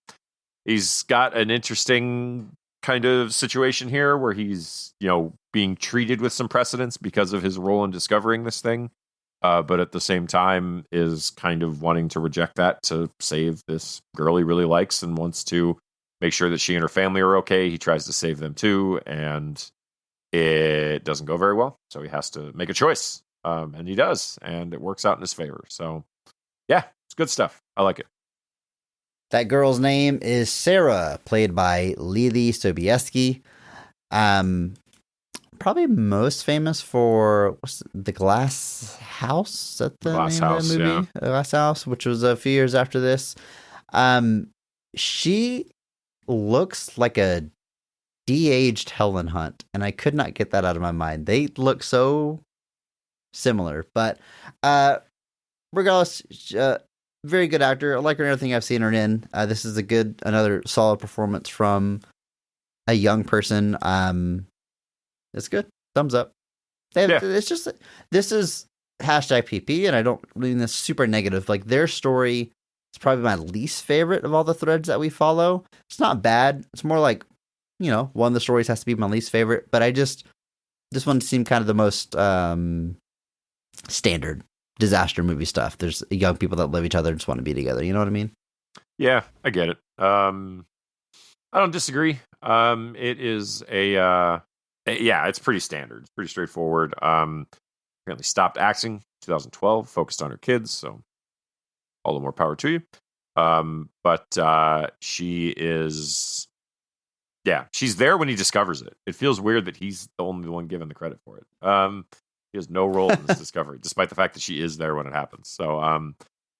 got an interesting kind of situation here where he's, being treated with some precedence because of his role in discovering this thing. But at the same time is kind of wanting to reject that to save this girl he really likes and wants to make sure that she and her family are okay. He tries to save them too, and it doesn't go very well. So he has to make a choice. And he does, and it works out in his favor. So yeah, it's good stuff. I like it. That girl's name is Sarah, played by Lily Sobieski. Probably most famous for The Glass House. Is that the Glass name House, of the movie? yeah. Glass House, which was a few years after this. She looks like a de-aged Helen Hunt, and I could not get that out of my mind. They look so similar, but regardless, very good actor. I like her in everything I've seen her in. This is another solid performance from a young person. It's good. Thumbs up. It's just, this is hashtag PP, and I don't mean this super negative. Like, their story is probably my least favorite of all the threads that we follow. It's not bad. It's more like, one of the stories has to be my least favorite, but this one seemed kind of the most standard disaster movie stuff. There's young people that love each other and just want to be together. You know what I mean? Yeah, I get it. I don't disagree. It is it's pretty standard. It's pretty straightforward. Apparently stopped acting 2012, focused on her kids, so all the more power to you. But she is, she's there when he discovers it. It feels weird that he's the only one given the credit for it. He has no role in this discovery, despite the fact that she is there when it happens. So,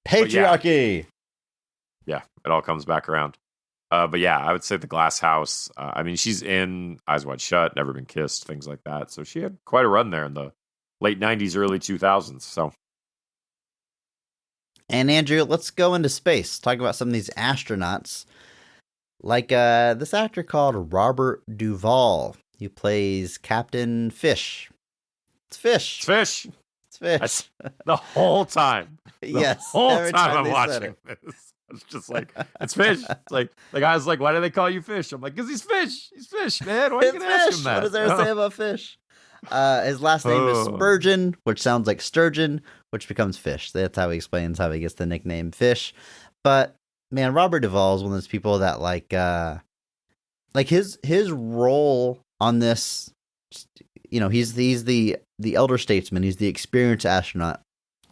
patriarchy. Yeah, it all comes back around. But yeah, I would say The Glass House. I mean, she's in Eyes Wide Shut, Never Been Kissed, things like that. So she had quite a run there in the late 90s, early 2000s. So, and Andrew, let's go into space. Talk about some of these astronauts. Like this actor called Robert Duvall. He plays Captain Fish. It's Fish. It's Fish. It's Fish. That's the whole time. Yes. The whole every time I'm they said watching this. It's just like, it's Fish. It's like, the guy's like, why do they call you Fish? I'm like, because he's Fish. He's Fish, man. Why are you It's going to ask Fish. him that? What does there say about Fish? His last name is Spurgeon, which sounds like sturgeon, which becomes Fish. That's how he explains how he gets the nickname Fish. But man, Robert Duvall is one of those people that like his role on this. He's the elder statesman. He's the experienced astronaut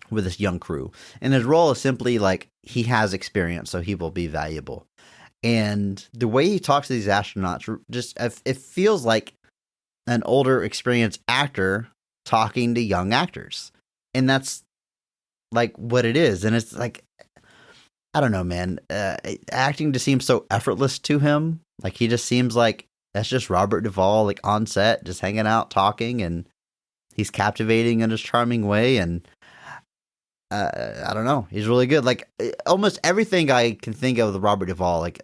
with this young crew, and his role is simply like he has experience, so he will be valuable. And the way he talks to these astronauts, just it feels like an older, experienced actor talking to young actors, and that's like what it is. And it's like, I don't know, man. Acting just seems so effortless to him. Like he just seems like that's just Robert Duvall, like on set, just hanging out, talking, and he's captivating in his charming way. And I don't know, he's really good. Like almost everything I can think of with Robert Duvall, like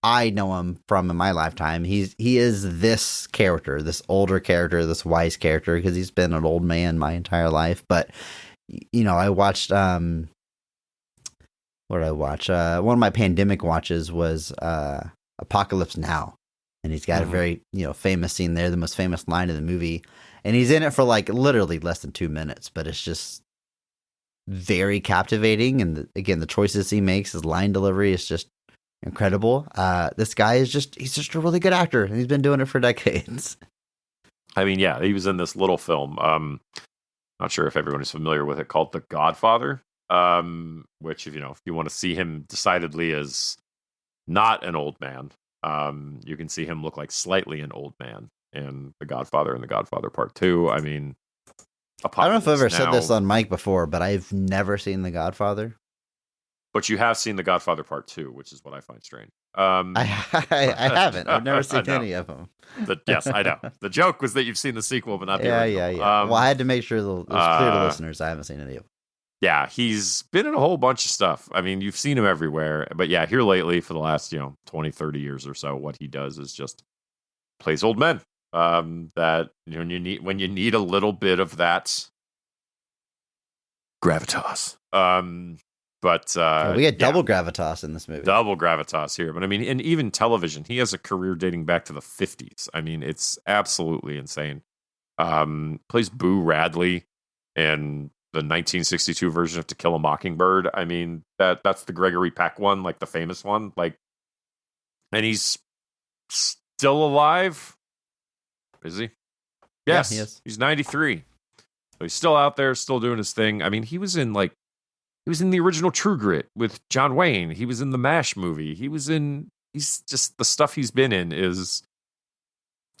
I know him from in my lifetime. He is this character, this older character, this wise character, because he's been an old man my entire life. But I watched what did I watch? One of my pandemic watches was Apocalypse Now. And he's got a very, famous scene there, the most famous line of the movie. And he's in it for like literally less than 2 minutes, but it's just very captivating. And again, the choices he makes, his line delivery is just incredible. This guy he's just a really good actor, and he's been doing it for decades. I mean, yeah, he was in this little film. Not sure if everyone is familiar with it, called The Godfather. Which, if you want to see him decidedly as not an old man, you can see him look like slightly an old man in The Godfather and The Godfather Part 2. I mean, I don't know if I've ever Now, said this on mic before, but I've never seen The Godfather. but you have seen The Godfather Part 2, which is what I find strange. I haven't. I've never seen No. any of them. Yes, I know. The joke was that you've seen the sequel, but not the Yeah, original. yeah. Well, I had to make sure it was clear to listeners. I haven't seen any of them. Yeah, he's been in a whole bunch of stuff. I mean, you've seen him everywhere. But yeah, here lately for the last, 20, 30 years or so, what he does is just plays old men. That when you need a little bit of that gravitas. We had double gravitas in this movie. Double gravitas here. But I mean, and even television, he has a career dating back to the 50s. I mean, it's absolutely insane. Plays Boo Radley in the 1962 version of To Kill a Mockingbird. I mean, that's the Gregory Peck one, like the famous one. And he's still alive. Is he? Yes, he is. He's 93. So he's still out there, still doing his thing. I mean, he was in the original True Grit with John Wayne. He was in the MASH movie. He's just, the stuff he's been in is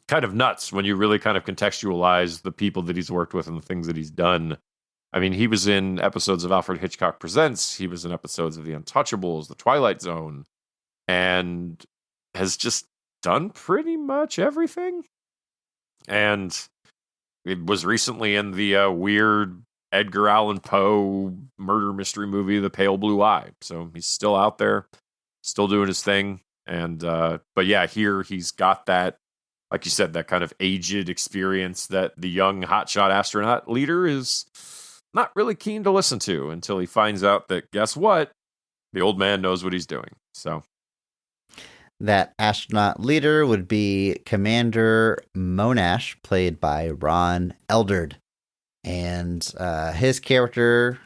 kind of nuts when you really kind of contextualize the people that he's worked with and the things that he's done. I mean, he was in episodes of Alfred Hitchcock Presents. He was in episodes of The Untouchables, The Twilight Zone, and has just done pretty much everything. And it was recently in the weird Edgar Allan Poe murder mystery movie, The Pale Blue Eye. So he's still out there, still doing his thing. And, but yeah, here he's got that, like you said, that kind of aged experience that the young hotshot astronaut leader is not really keen to listen to until he finds out that, guess what? The old man knows what he's doing. So that astronaut leader would be Commander Monash, played by Ron Eldard. And his character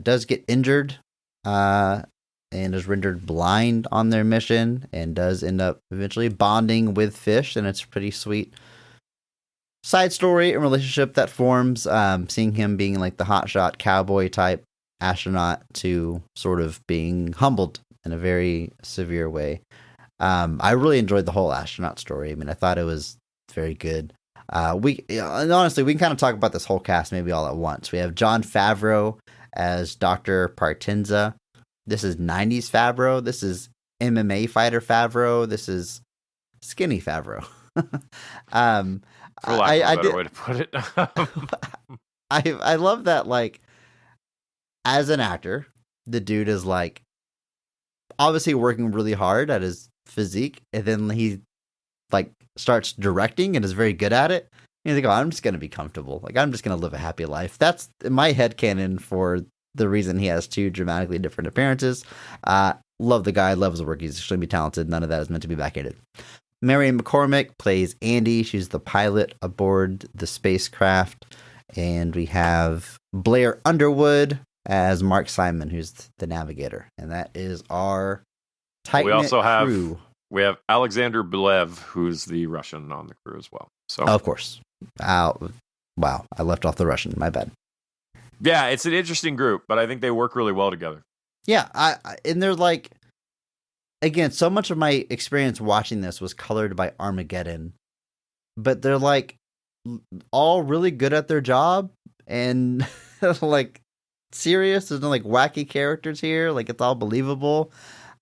does get injured and is rendered blind on their mission, and does end up eventually bonding with Fish, and it's a pretty sweet side story and relationship that forms, seeing him being like the hotshot cowboy type astronaut to sort of being humbled in a very severe way. I really enjoyed the whole astronaut story. I mean, I thought it was very good. And honestly, we can kind of talk about this whole cast maybe all at once. We have Jon Favreau as Dr. Partenza. This is 90s Favreau. This is MMA fighter Favreau. This is skinny Favreau. for lack of a better way to put it. I love that, like, as an actor, the dude is like obviously working really hard at his physique, and then he like starts directing and is very good at it. And he's like, I'm just gonna be comfortable. Like, I'm just gonna live a happy life. That's my headcanon for the reason he has two dramatically different appearances. Love the guy, loves the work. He's extremely talented. None of that is meant to be backhanded. Marion McCormick plays Andy. She's the pilot aboard the spacecraft. And we have Blair Underwood as Mark Simon, who's the navigator. And that is our tight-knit crew. We have Alexander Belev, who's the Russian on the crew as well. So, of course. Wow, I left off the Russian. My bad. Yeah, it's an interesting group, but I think they work really well together. Yeah, and they're like, again, so much of my experience watching this was colored by Armageddon, but they're like all really good at their job and like serious. There's no like wacky characters here. Like, it's all believable.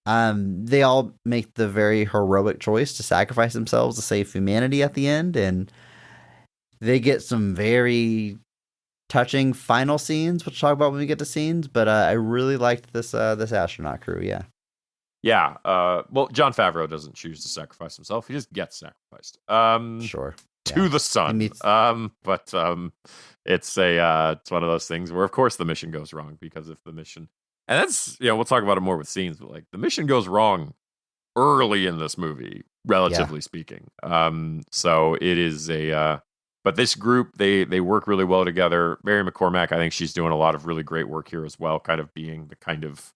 They all make the very heroic choice to sacrifice themselves to save humanity at the end, and they get some very touching final scenes, which we'll talk about when we get to scenes. But I really liked this astronaut crew. Yeah. Well, Jon Favreau doesn't choose to sacrifice himself; he just gets sacrificed. Sure. To the sun. But it's it's one of those things where, of course, the mission goes wrong, because if the mission, and that's, we'll talk about it more with scenes, but like the mission goes wrong early in this movie, relatively speaking. So it is but this group, they work really well together. Mary McCormack, I think she's doing a lot of really great work here as well, kind of being the kind of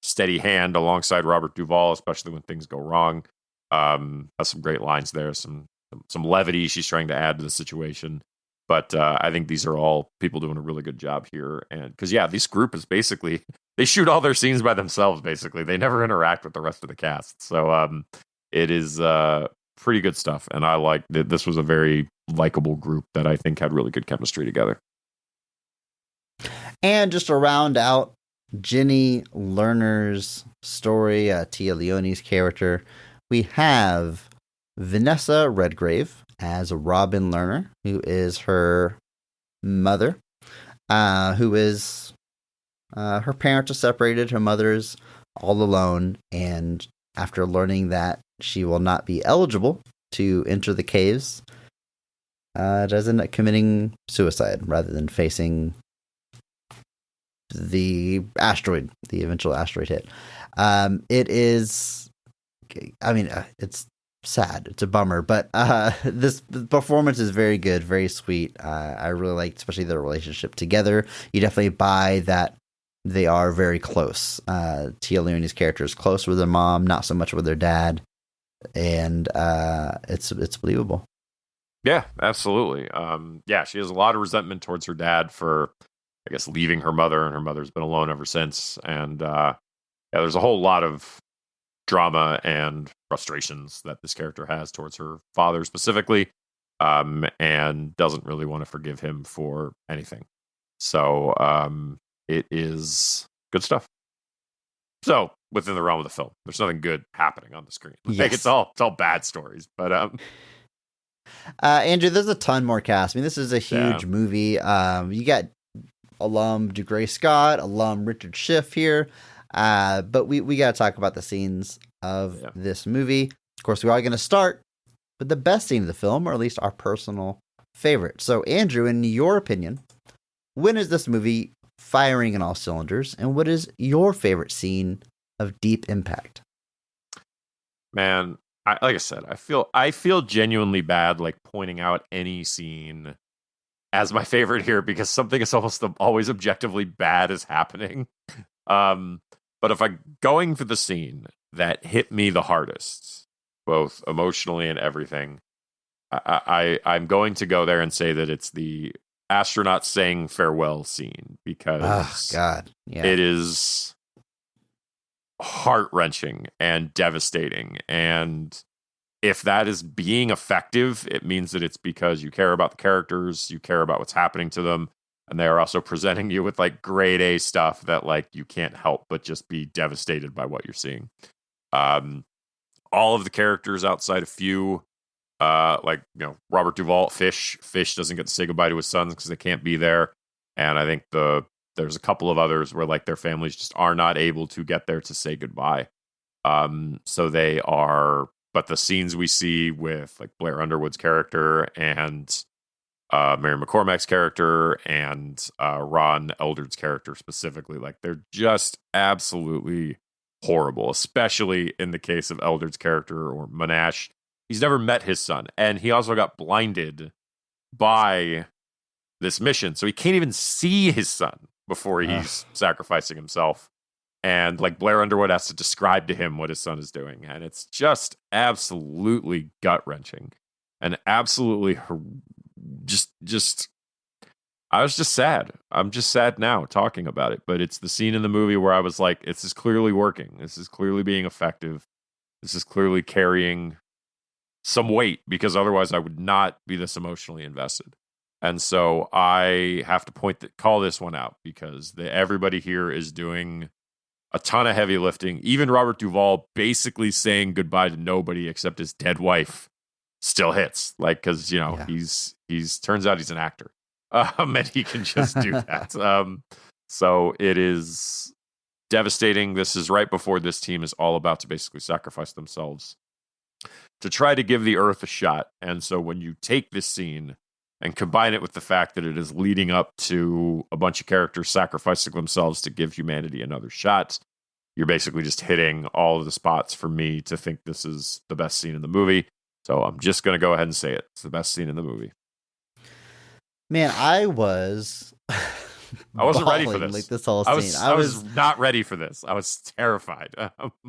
steady hand alongside Robert Duvall, especially when things go wrong. Has some great lines there, some levity she's trying to add to the situation. But I think these are all people doing a really good job here. And because, this group is basically, they shoot all their scenes by themselves, basically. They never interact with the rest of the cast. So it is pretty good stuff. And I like that this was a very likable group that I think had really good chemistry together. And just to round out Ginny Lerner's story, Téa Leoni's character. We have Vanessa Redgrave as Robin Lerner, who is her mother, who is her parents are separated. Her mother is all alone, and after learning that she will not be eligible to enter the caves, does end up committing suicide rather than facing the asteroid, the eventual asteroid hit. It is, I mean, it's sad. It's a bummer, but this performance is very good, very sweet. I really like, especially their relationship together. You definitely buy that they are very close. Téa Leoni's character is close with her mom, not so much with her dad, and it's believable. Yeah, absolutely. Yeah, she has a lot of resentment towards her dad for, I guess, leaving her mother, and her mother's been alone ever since. And yeah, there's a whole lot of drama and frustrations that this character has towards her father specifically, and doesn't really want to forgive him for anything. So it is good stuff. So within the realm of the film, there's nothing good happening on the screen. Like, Yes. it's all bad stories. But Andrew, there's a ton more cast. I mean, this is a huge Yeah. movie. You got alum DeGray Scott, alum Richard Schiff here. But we got to talk about the scenes of this movie. Of course, we are going to start with the best scene of the film, or at least our personal favorite. So, Andrew, in your opinion, when is this movie firing in all cylinders, and what is your favorite scene of Deep Impact? Man, like I said, I feel genuinely bad, like, pointing out any scene as my favorite here, because something is almost always objectively bad is happening. But if I'm going for the scene that hit me the hardest, both emotionally and everything, I'm going to go there and say that it's the astronaut saying farewell scene, because Oh, God. Yeah. it is heart-wrenching and devastating. And if that is being effective, it means that it's because you care about the characters, you care about what's happening to them, and they are also presenting you with, like, grade A stuff that, like, you can't help but just be devastated by what you're seeing. All of the characters outside a few, like, you know, Robert Duvall, Fish doesn't get to say goodbye to his sons because they can't be there. And I think there's a couple of others where, like, their families just are not able to get there to say goodbye. So they are, but the scenes we see with, like, Blair Underwood's character and Mary McCormack's character and Ron Eldred's character specifically, like, they're just absolutely horrible, especially in the case of Eldred's character, or Monash. He's never met his son, and he also got blinded by this mission, so he can't even see his son before he's sacrificing himself. And, like, Blair Underwood has to describe to him what his son is doing, and it's just absolutely gut-wrenching and absolutely just I was just sad. I'm just sad now talking about it, but it's the scene in the movie where I was like, this is clearly working. This is clearly being effective. This is clearly carrying some weight, because otherwise I would not be this emotionally invested. And so I have to call this one out, because everybody here is doing a ton of heavy lifting. Even Robert Duvall basically saying goodbye to nobody except his dead wife still hits, like, because, you know, he's turns out he's an actor, and he can just do that. So it is devastating. This is right before this team is all about to basically sacrifice themselves to try to give the Earth a shot. And so when you take this scene and combine it with the fact that it is leading up to a bunch of characters sacrificing themselves to give humanity another shot, you're basically just hitting all of the spots for me to think this is the best scene in the movie. So I'm just going to go ahead and say it. It's the best scene in the movie. Man, I wasn't ready for this. Like, this whole scene. I was not ready for this. I was terrified.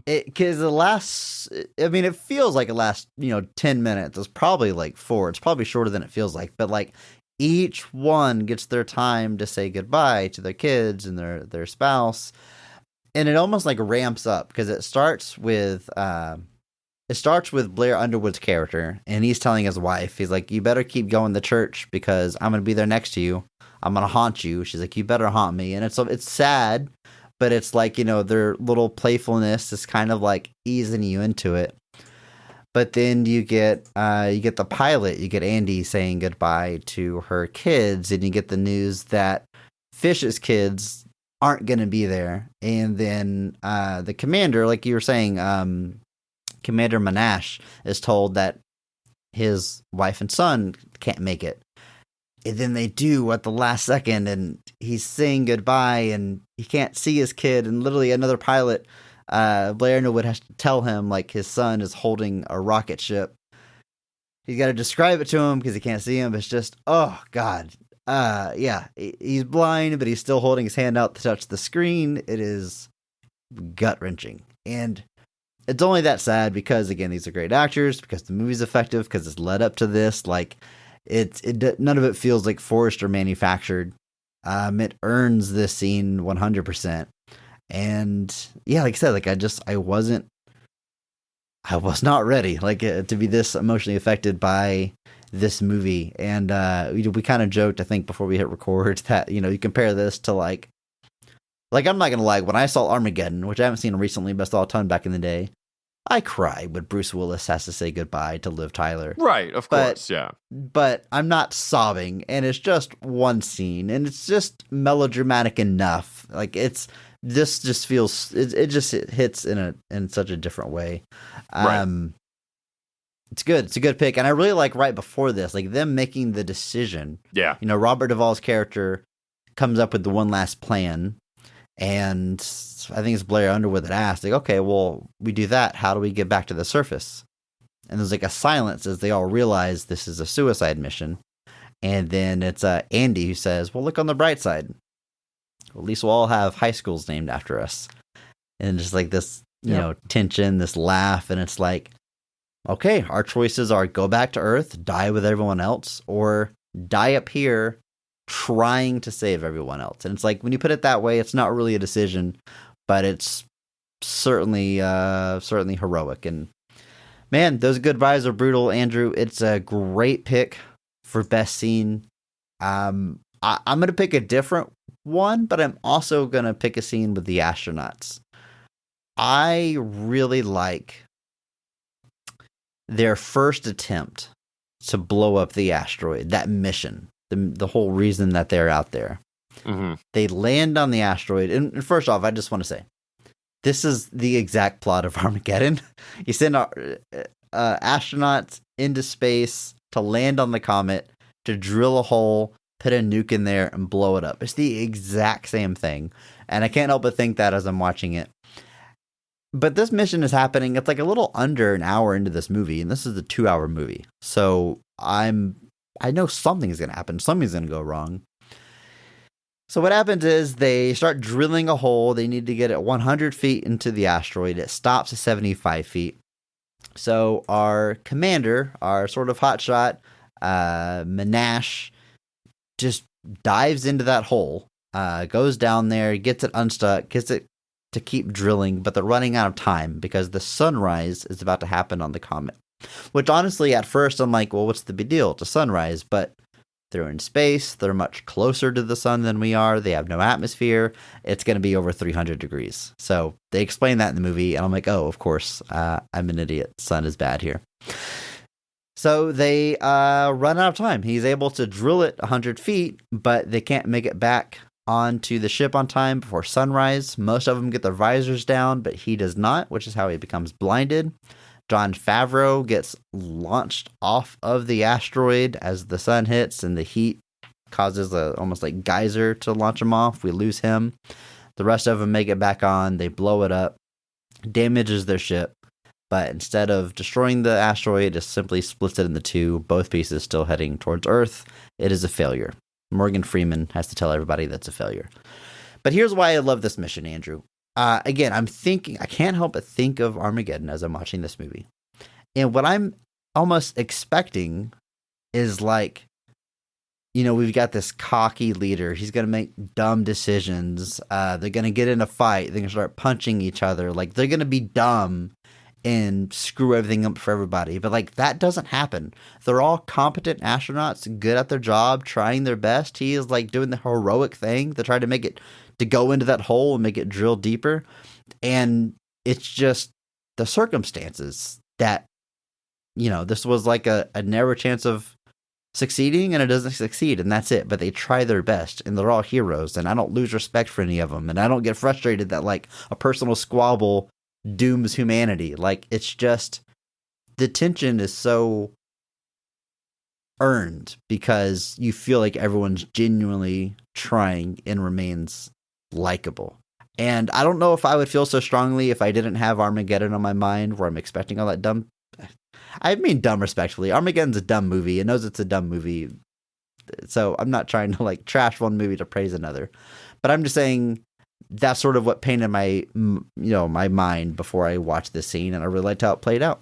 Because it feels like the last, 10 minutes. It's probably like 4. It's probably shorter than it feels like. But, like, each one gets their time to say goodbye to their kids and their spouse. And it almost, like, ramps up, because it starts with Blair Underwood's character, and he's telling his wife, he's like, you better keep going to church, because I'm going to be there next to you. I'm going to haunt you. She's like, you better haunt me. And it's sad, but it's like, you know, their little playfulness is kind of like easing you into it. But then you get the pilot, you get Andy saying goodbye to her kids, and you get the news that Fish's kids aren't going to be there. And then the commander, like you were saying, Commander Monash is told that his wife and son can't make it. And then they do at the last second, and he's saying goodbye, and he can't see his kid, and literally another pilot, Blair Underwood, has to tell him, like, his son is holding a rocket ship. He's got to describe it to him because he can't see him. It's just, oh, God. Yeah, he's blind, but he's still holding his hand out to touch the screen. It is gut-wrenching. And it's only that sad because, again, these are great actors, because the movie's effective, because it's led up to this. Like, none of it feels like forced or manufactured. It earns this scene 100%. And yeah, like I said, like I was not ready, like to be this emotionally affected by this movie. And we kind of joked, I think, before we hit record, that, you know, you compare this to like I'm not gonna lie, when I saw Armageddon, which I haven't seen recently, but I saw a ton back in the day, I cried when Bruce Willis has to say goodbye to Liv Tyler. Right, of course, yeah. But I'm not sobbing, and it's just one scene, and it's just melodramatic enough. Like, this just feels, it hits in such a different way. Right. It's good. It's a good pick, and I really like right before this, like them making the decision. Yeah. You know, Robert Duvall's character comes up with the one last plan. And I think it's Blair Underwood that asked, like, okay, well, we do that. How do we get back to the surface? And there's like a silence as they all realize this is a suicide mission. And then it's Andy who says, well, look on the bright side. At least we'll all have high schools named after us. And just like this, you know, tension, this laugh. And it's like, okay, our choices are go back to Earth, die with everyone else, or die up here trying to save everyone else. And it's like, when you put it that way, it's not really a decision, but it's certainly heroic. And man, those goodbyes are brutal, Andrew. It's a great pick for best scene. I'm gonna pick a different one, but I'm also gonna pick a scene with the astronauts. I really like their first attempt to blow up the asteroid, that mission. The whole reason that they're out there. Mm-hmm. They land on the asteroid. And first off, I just want to say, this is the exact plot of Armageddon. You send astronauts into space to land on the comet, to drill a hole, put a nuke in there, and blow it up. It's the exact same thing. And I can't help but think that as I'm watching it. But this mission is happening. It's like a little under an hour into this movie, and this is a 2-hour movie. So I know something's going to happen. Something's going to go wrong. So what happens is they start drilling a hole. They need to get it 100 feet into the asteroid. It stops at 75 feet. So our commander, our sort of hotshot, Monash, just dives into that hole, goes down there, gets it unstuck, gets it to keep drilling, but they're running out of time because the sunrise is about to happen on the comet. Which honestly, at first, I'm like, well, what's the big deal? It's a sunrise, but they're in space. They're much closer to the sun than we are. They have no atmosphere. It's going to be over 300 degrees. So they explain that in the movie, and I'm like, oh, of course, I'm an idiot. Sun is bad here. So they run out of time. He's able to drill it 100 feet, but they can't make it back onto the ship on time before sunrise. Most of them get their visors down, but he does not, which is how he becomes blinded. Jon Favreau gets launched off of the asteroid as the sun hits, and the heat causes a almost like geyser to launch him off. We lose him. The rest of them make it back on. They blow it up, damages their ship, but instead of destroying the asteroid, it simply splits it into two, both pieces still heading towards Earth. It is a failure. Morgan Freeman has to tell everybody that's a failure. But here's why I love this mission, Andrew. Again, I can't help but think of Armageddon as I'm watching this movie. And what I'm almost expecting is like, you know, we've got this cocky leader. He's going to make dumb decisions. They're going to get in a fight. They're going to start punching each other. Like, they're going to be dumb and screw everything up for everybody. But like, that doesn't happen. They're all competent astronauts, good at their job, trying their best. He is like doing the heroic thing to try to make it to go into that hole and make it drill deeper. And it's just the circumstances that, this was like a narrow chance of succeeding, and it doesn't succeed, and that's it. But they try their best, and they're all heroes, and I don't lose respect for any of them, and I don't get frustrated that like a personal squabble dooms humanity. Like, it's just the tension is so earned because you feel like everyone's genuinely trying and remains likable. And I don't know if I would feel so strongly if I didn't have Armageddon on my mind, where I'm expecting all that dumb. I mean dumb respectfully. Armageddon's a dumb movie. It knows it's a dumb movie. So I'm not trying to like trash one movie to praise another. But I'm just saying that's sort of what painted my mind before I watched this scene, and I really liked how it played out.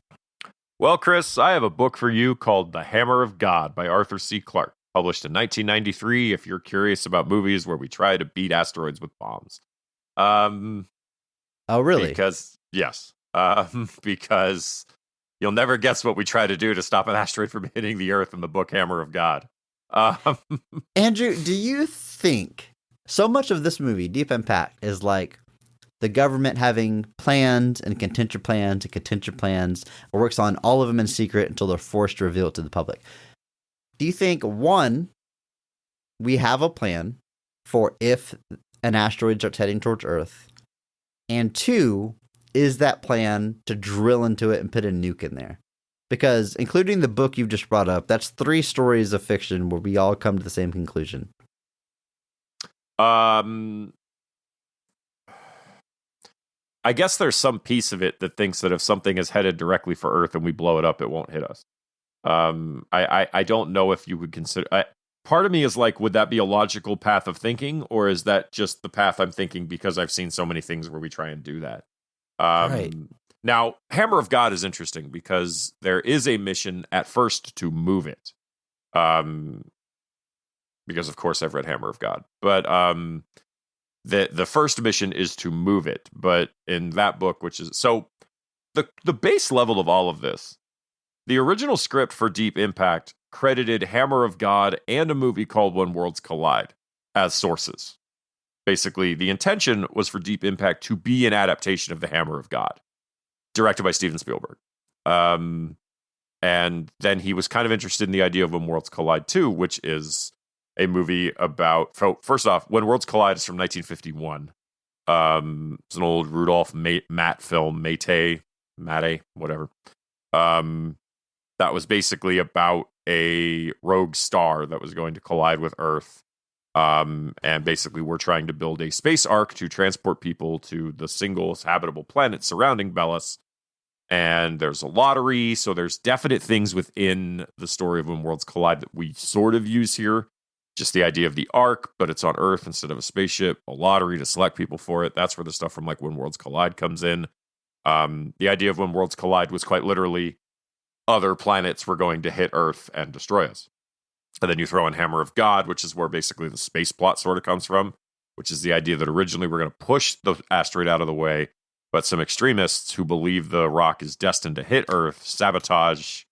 Well, Chris, I have a book for you called The Hammer of God by Arthur C. Clarke, published in 1993, if you're curious about movies where we try to beat asteroids with bombs. Oh, really? Because, yes. Because you'll never guess what we try to do to stop an asteroid from hitting the Earth in the book Hammer of God. Andrew, do you think so much of this movie, Deep Impact, is like the government having plans and contingent plans, or works on all of them in secret until they're forced to reveal it to the public? Do you think, one, we have a plan for if an asteroid starts heading towards Earth, and two, is that plan to drill into it and put a nuke in there? Because, including the book you've just brought up, that's 3 stories of fiction where we all come to the same conclusion. I guess there's some piece of it that thinks that if something is headed directly for Earth and we blow it up, it won't hit us. I don't know if you would consider. Part of me is like, would that be a logical path of thinking, or is that just the path I'm thinking because I've seen so many things where we try and do that? Right. Now, Hammer of God is interesting because there is a mission at first to move it. Because of course I've read Hammer of God, but the first mission is to move it. But in that book, which is so the base level of all of this, the original script for Deep Impact credited Hammer of God and a movie called When Worlds Collide as sources. Basically, the intention was for Deep Impact to be an adaptation of the Hammer of God, directed by Steven Spielberg. And then he was kind of interested in the idea of When Worlds Collide 2, which is a movie about, first off, When Worlds Collide is from 1951. It's an old Rudolph Matt film, Mate, whatever. That was basically about a rogue star that was going to collide with Earth. And basically we're trying to build a space ark to transport people to the single habitable planet surrounding Belus. And there's a lottery, so there's definite things within the story of When Worlds Collide that we sort of use here. Just the idea of the ark, but it's on Earth instead of a spaceship, a lottery to select people for it. That's where the stuff from like When Worlds Collide comes in. The idea of When Worlds Collide was quite literally other planets were going to hit Earth and destroy us. And then you throw in Hammer of God, which is where basically the space plot sort of comes from, which is the idea that originally we're going to push the asteroid out of the way, but some extremists who believe the rock is destined to hit Earth sabotage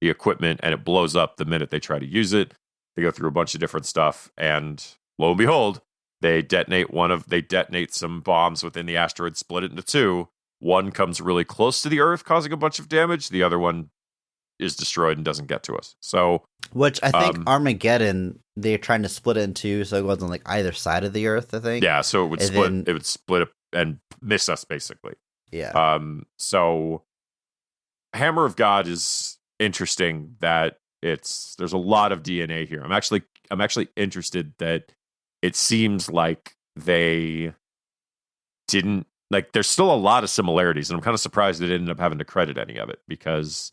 the equipment, and it blows up the minute they try to use it. They go through a bunch of different stuff, and lo and behold, they detonate some bombs within the asteroid, split it into 2. One comes really close to the Earth, causing a bunch of damage. The other one is destroyed and doesn't get to us. So, which I think Armageddon, they're trying to split it in 2, so it goes on like either side of the Earth, I think. Yeah, so it would split. It would split up and miss us, basically. Yeah. So Hammer of God is interesting that there's a lot of DNA here. I'm actually interested that it seems like they didn't, like, there's still a lot of similarities, and I'm kind of surprised they didn't end up having to credit any of it, because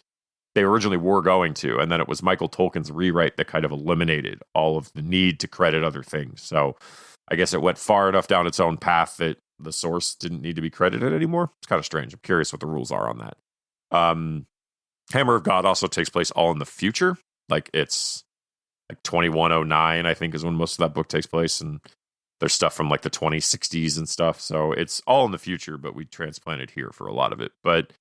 they originally were going to, and then it was Michael Tolkien's rewrite that kind of eliminated all of the need to credit other things. So I guess it went far enough down its own path that the source didn't need to be credited anymore. It's kind of strange. I'm curious what the rules are on that. Hammer of God also takes place all in the future. Like, it's like 2109, I think, is when most of that book takes place, and there's stuff from like the 2060s and stuff. So it's all in the future, but we transplanted here for a lot of it. But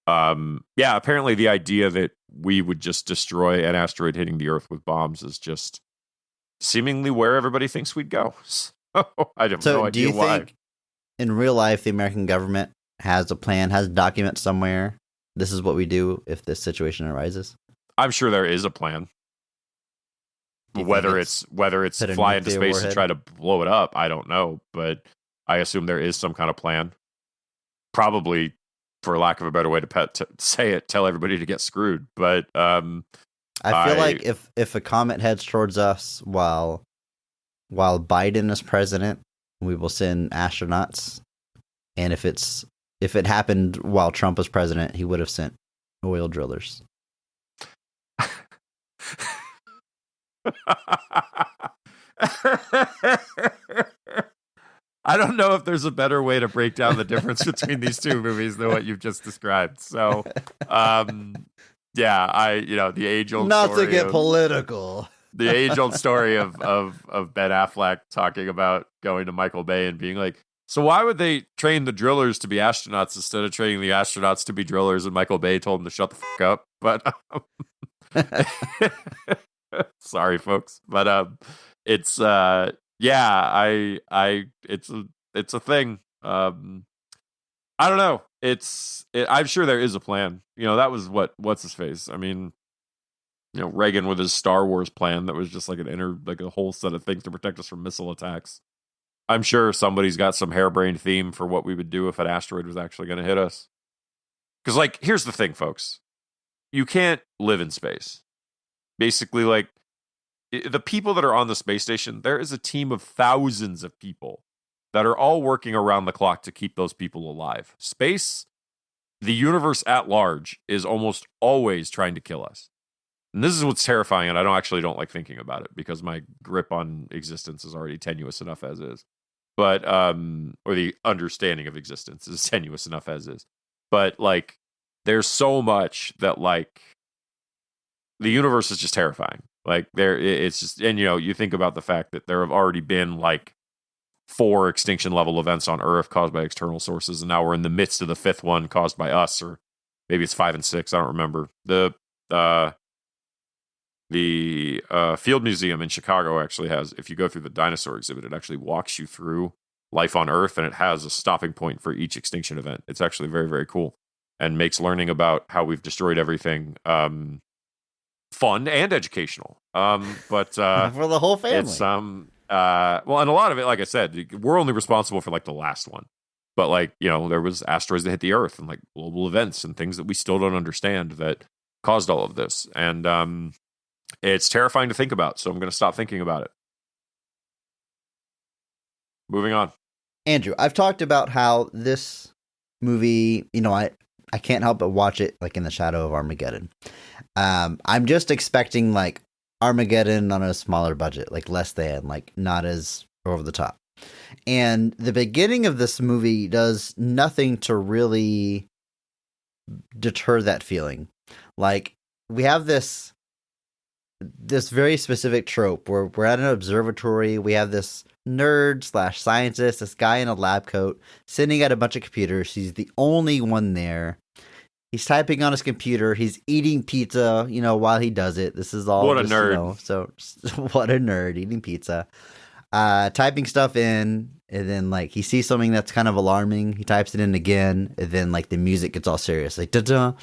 yeah, apparently the idea that we would just destroy an asteroid hitting the Earth with bombs is just seemingly where everybody thinks we'd go. I have So, no do idea you why. think in real life the American government has a plan, has documents somewhere? This is what we do if this situation arises. I'm sure there is a plan. Do you think Whether it's put a fly into nuclear space warhead? and try to blow it up, I don't know, but I assume there is some kind of plan. Probably, for lack of a better way to say it, tell everybody to get screwed. But I feel like if a comet heads towards us while Biden is president, we will send astronauts. And if it happened while Trump was president, he would have sent oil drillers. I don't know if there's a better way to break down the difference between these two movies than what you've just described. So, yeah, the age old Not story to get of, political. the age old story of Ben Affleck talking about going to Michael Bay and being like, so why would they train the drillers to be astronauts instead of training the astronauts to be drillers? And Michael Bay told him to shut the fuck up. But sorry, folks, but it's it's a thing. I don't know. I'm sure there is a plan. That was what's his face. I mean, Reagan with his Star Wars plan that was just like a whole set of things to protect us from missile attacks. I'm sure somebody's got some harebrained theme for what we would do if an asteroid was actually going to hit us. Because, here's the thing, folks. You can't live in space. Basically, the people that are on the space station, there is a team of thousands of people that are all working around the clock to keep those people alive. Space, the universe at large, is almost always trying to kill us. And this is what's terrifying, and I don't like thinking about it because my grip on existence is already tenuous enough as is. But, or the understanding of existence is tenuous enough as is. But, there's so much that, the universe is just terrifying. It's just, and you think about the fact that there have already been 4 extinction level events on Earth caused by external sources, and now we're in the midst of the 5th one caused by us, or maybe it's 5 and 6. I don't remember. The Field Museum in Chicago actually has, if you go through the dinosaur exhibit, it actually walks you through life on Earth, and it has a stopping point for each extinction event. It's actually very, very cool and makes learning about how we've destroyed everything fun and educational. But for the whole family. It's and a lot of it, like I said, we're only responsible for the last one. But there was asteroids that hit the Earth and global events and things that we still don't understand that caused all of this. And it's terrifying to think about, so I'm going to stop thinking about it. Moving on. Andrew, I've talked about how this movie, I can't help but watch it in the shadow of Armageddon. I'm just expecting Armageddon on a smaller budget, less than, not as over the top. And the beginning of this movie does nothing to really deter that feeling. We have this very specific trope where we're at an observatory. We have this nerd/scientist, this guy in a lab coat, sitting at a bunch of computers. He's the only one there. He's typing on his computer. He's eating pizza, while he does it. This is all. What a nerd. So what a nerd, eating pizza. Typing stuff in, and then he sees something that's kind of alarming. He types it in again, and then the music gets all serious, da-da,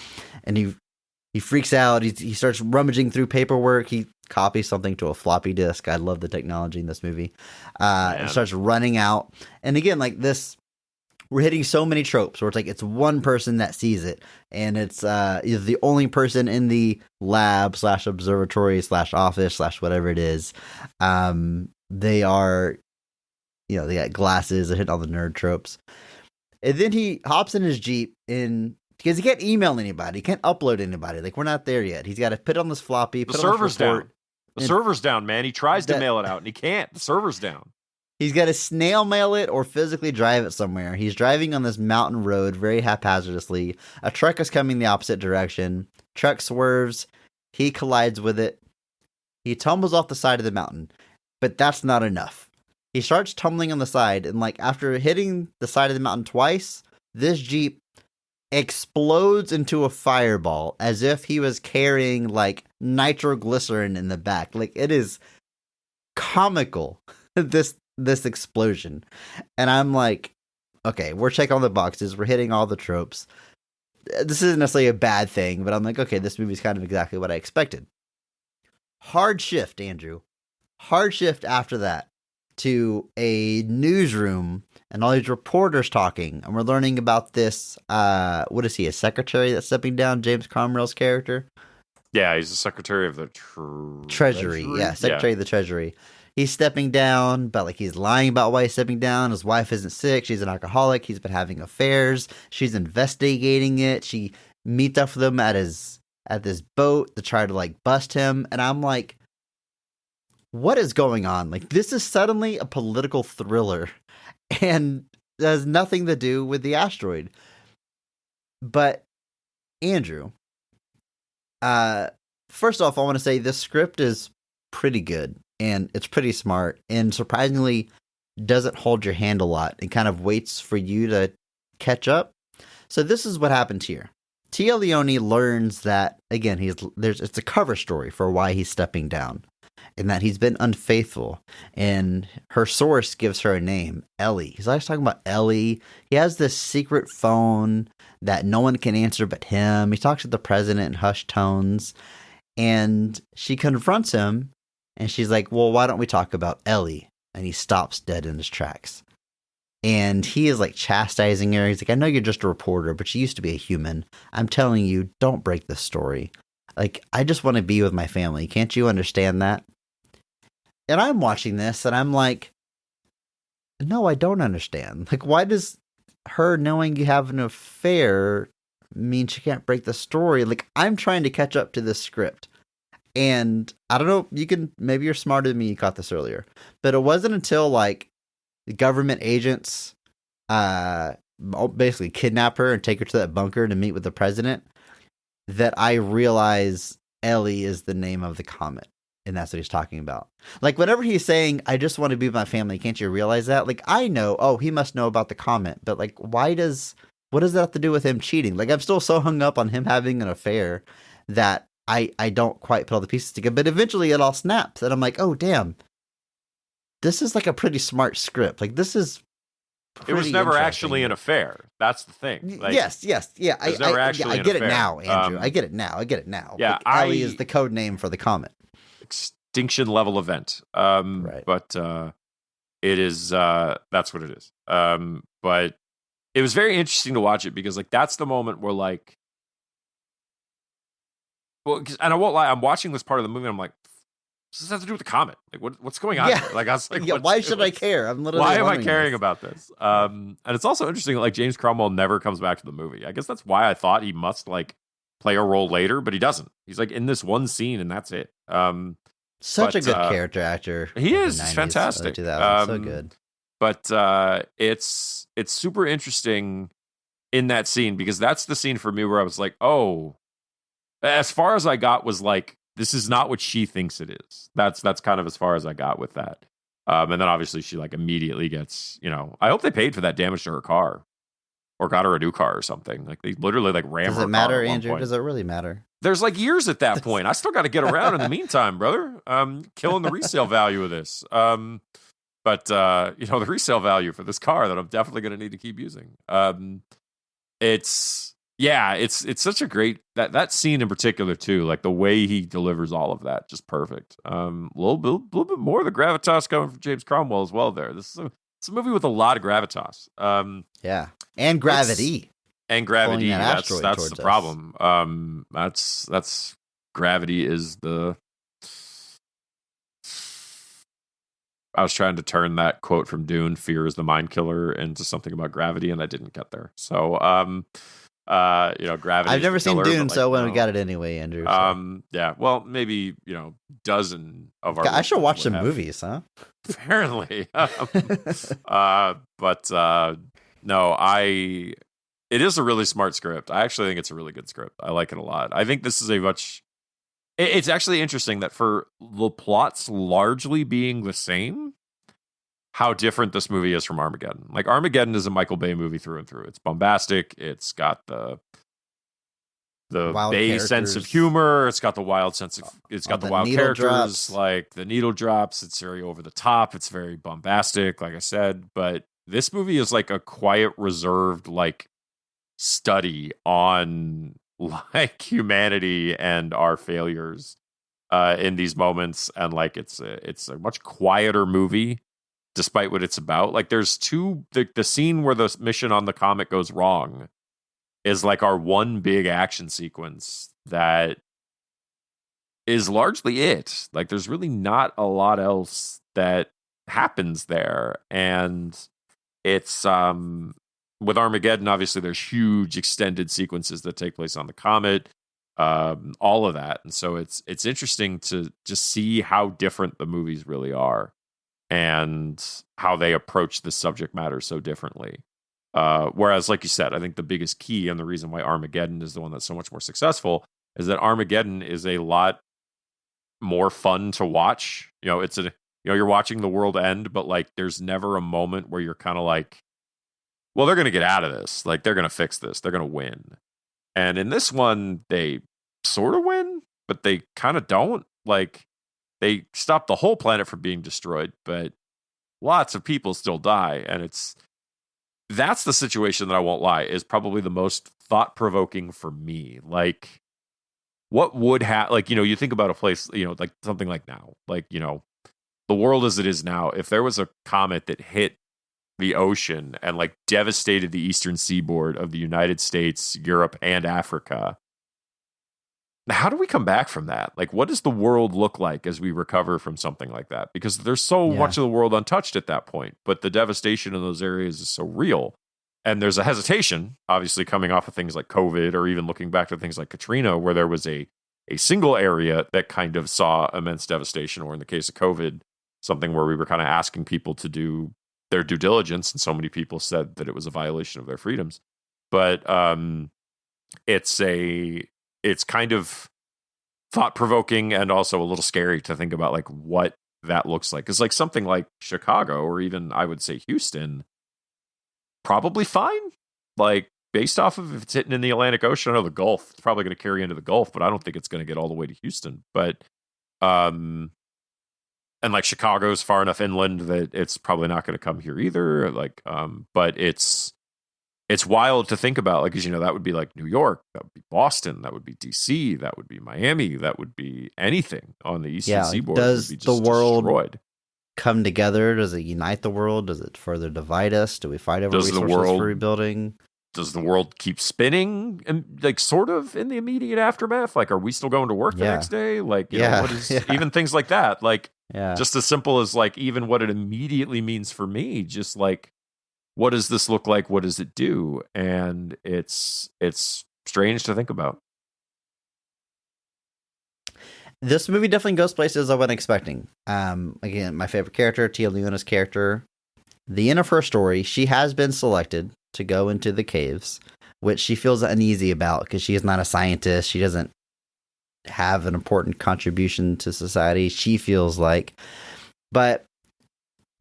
and he freaks out. He starts rummaging through paperwork. He copies something to a floppy disk. I love the technology in this movie. And starts running out. And again, this, we're hitting so many tropes where it's one person that sees it, and it's the only person in the lab/observatory/office/whatever it is. They are, they got glasses. They're hitting all the nerd tropes. And then he hops in his Jeep because he can't email anybody. He can't upload anybody. We're not there yet. He's got to put on this floppy. The server's down. The server's down, man. He tries to mail it out, and he can't. The server's down. He's got to snail mail it or physically drive it somewhere. He's driving on this mountain road very haphazardly. A truck is coming the opposite direction. Truck swerves. He collides with it. He tumbles off the side of the mountain. But that's not enough. He starts tumbling on the side, and after hitting the side of the mountain twice, this Jeep explodes into a fireball as if he was carrying nitroglycerin in the back. It is comical. This this explosion. And I'm like, okay, we're checking all the boxes. We're hitting all the tropes. This isn't necessarily a bad thing, but I'm like, okay, this movie's kind of exactly what I expected. Hard shift, Andrew. Hard shift after that to a newsroom and all these reporters talking. And we're learning about this, what is he, a secretary that's stepping down, James Cromwell's character? Yeah, he's the secretary of the Treasury. Yeah, secretary of the Treasury. He's stepping down, but like he's lying about why he's stepping down. His wife isn't sick. She's an alcoholic. He's been having affairs. She's investigating it. She meets up with him at this boat to try to like bust him. And I'm like, what is going on? Like, this is suddenly a political thriller and it has nothing to do with the asteroid. But Andrew, first off, I want to say this script is pretty good. And it's pretty smart and surprisingly doesn't hold your hand a lot and kind of waits for you to catch up. So this is what happens here. Téa Leoni learns that, again, it's a cover story for why he's stepping down and that he's been unfaithful. And her source gives her a name, Ellie. He's always talking about Ellie. He has this secret phone that no one can answer but him. He talks to the president in hushed tones and she confronts him. And she's like, well, why don't we talk about Ellie? And he stops dead in his tracks. And he is like chastising her. He's like, I know you're just a reporter, but you used to be a human. I'm telling you, don't break this story. Like, I just want to be with my family. Can't you understand that? And I'm watching this and I'm like, no, I don't understand. Like, why does her knowing you have an affair mean she can't break the story? Like, I'm trying to catch up to this script. And I don't know, maybe you're smarter than me, you caught this earlier. But it wasn't until like the government agents basically kidnap her and take her to that bunker to meet with the president that I realize Ellie is the name of the comet. And that's what he's talking about. Like whenever he's saying, I just want to be with my family, can't you realize that? Like I know, oh, he must know about the comet. But like, what does that have to do with him cheating? Like I'm still so hung up on him having an affair that I don't quite put all the pieces together, but eventually it all snaps. And I'm like, oh, damn. This is like a pretty smart script. Like, this is It was never actually an affair. That's the thing. Like, yes. Yeah. I get it now, Andrew. I get it now. Yeah. Like, Ellie is the code name for the comet. Extinction level event. Right. But it is, that's what it is. But it was very interesting to watch it because, like, that's the moment where, like, well, and I won't lie, I'm watching this part of the movie and I'm like, does this have to do with the comet? Like, what's going on? Yeah. Here? Like, I was like, why should I care? I'm literally why am I wondering caring this. about this? And it's also interesting that, like, James Cromwell never comes back to the movie. I guess that's why I thought he must, like, play a role later, but he doesn't. He's, like, in this one scene and that's it. Such a good character actor. He is. 90s, He's fantastic. 2000s, so good. But it's super interesting in that scene because that's the scene for me where I was like, oh, as far as I got was like, this is not what she thinks it is. That's kind of as far as I got with that. And then obviously she like immediately gets, I hope they paid for that damage to her car or got her a new car or something. Like they literally like ram her. Does it matter, Andrew? Does it really matter? There's like years at that point. I still got to get around in the meantime, brother. Killing the resale value of this. But the resale value for this car that I'm definitely going to need to keep using. It's such a great that scene in particular too. Like the way he delivers all of that, just perfect. Little bit more of the gravitas coming from James Cromwell as well. There, it's a movie with a lot of gravitas. And gravity. And gravity. That's the problem. That's gravity is the. I was trying to turn that quote from Dune, "Fear is the mind killer," into something about gravity, and I didn't get there. So, gravity. I've never seen Dune, so when we got it anyway, Andrew. So. Yeah. Well, maybe dozen of our. I should watch some movies, huh? Apparently, but no, it is a really smart script. I actually think it's a really good script. I like it a lot. I think this is a much. It's actually interesting that for the plots largely being the same, how different this movie is from Armageddon. Like Armageddon is a Michael Bay movie through and through. It's bombastic. It's got the Wild Bay sense of characters. humor. It's got the wild sense of it's All got the the wild needle characters, drops. like the needle drops. It's very over the top. It's very bombastic, like I said. But this movie is like a quiet, reserved, like study on like humanity and our failures in these moments. And like it's a much quieter movie, despite what it's about. Like there's the scene where the mission on the comet goes wrong is like our one big action sequence that is largely it. Like there's really not a lot else that happens there. And it's with Armageddon, obviously there's huge extended sequences that take place on the comet, all of that. And so it's interesting to just see how different the movies really are and how they approach the subject matter so differently. Whereas, like you said, I think the biggest key and the reason why Armageddon is the one that's so much more successful is that Armageddon is a lot more fun to watch. You know, you're watching the world end, but like there's never a moment where you're kind of like, well, they're going to get out of this. Like they're going to fix this. They're going to win. And in this one, they sort of win, but they kind of don't. Like they stop the whole planet from being destroyed, but lots of people still die. And that's the situation that I won't lie is probably the most thought-provoking for me. Like what would happen? Like, you know, you think about a place, you know, like something like now, like, you know, the world as it is now, if there was a comet that hit the ocean and like devastated the eastern seaboard of the United States, Europe, and Africa, how do we come back from that? Like, what does the world look like as we recover from something like that? Because there's so much of the world untouched at that point, but the devastation in those areas is so real. And there's a hesitation, obviously, coming off of things like COVID or even looking back to things like Katrina, where there was a single area that kind of saw immense devastation, or in the case of COVID, something where we were kind of asking people to do their due diligence, and so many people said that it was a violation of their freedoms. But it's kind of thought-provoking and also a little scary to think about like what that looks like. Because like something like Chicago or even I would say Houston, probably fine. Like based off of if it's hitting in the Atlantic Ocean or the Gulf, it's probably going to carry into the Gulf, but I don't think it's going to get all the way to Houston. But and like Chicago's far enough inland that it's probably not going to come here either. Like but it's wild to think about, like, because, you know, that would be like New York, that would be Boston, that would be DC, that would be Miami, that would be anything on the eastern seaboard. Does would be the just world destroyed. come together? Does it unite the world? Does it further divide us? Do we fight over resources for rebuilding? Does the world keep spinning, and like sort of in the immediate aftermath? Like, are we still going to work the next day? Like, you know, what is even things like that? Like, just as simple as like even what it immediately means for me, just like, what does this look like? What does it do? And it's strange to think about. This movie definitely goes places I wasn't expecting. Again, my favorite character, Téa Leoni's character. The end of her story, she has been selected to go into the caves, which she feels uneasy about because she is not a scientist. She doesn't have an important contribution to society, she feels like. But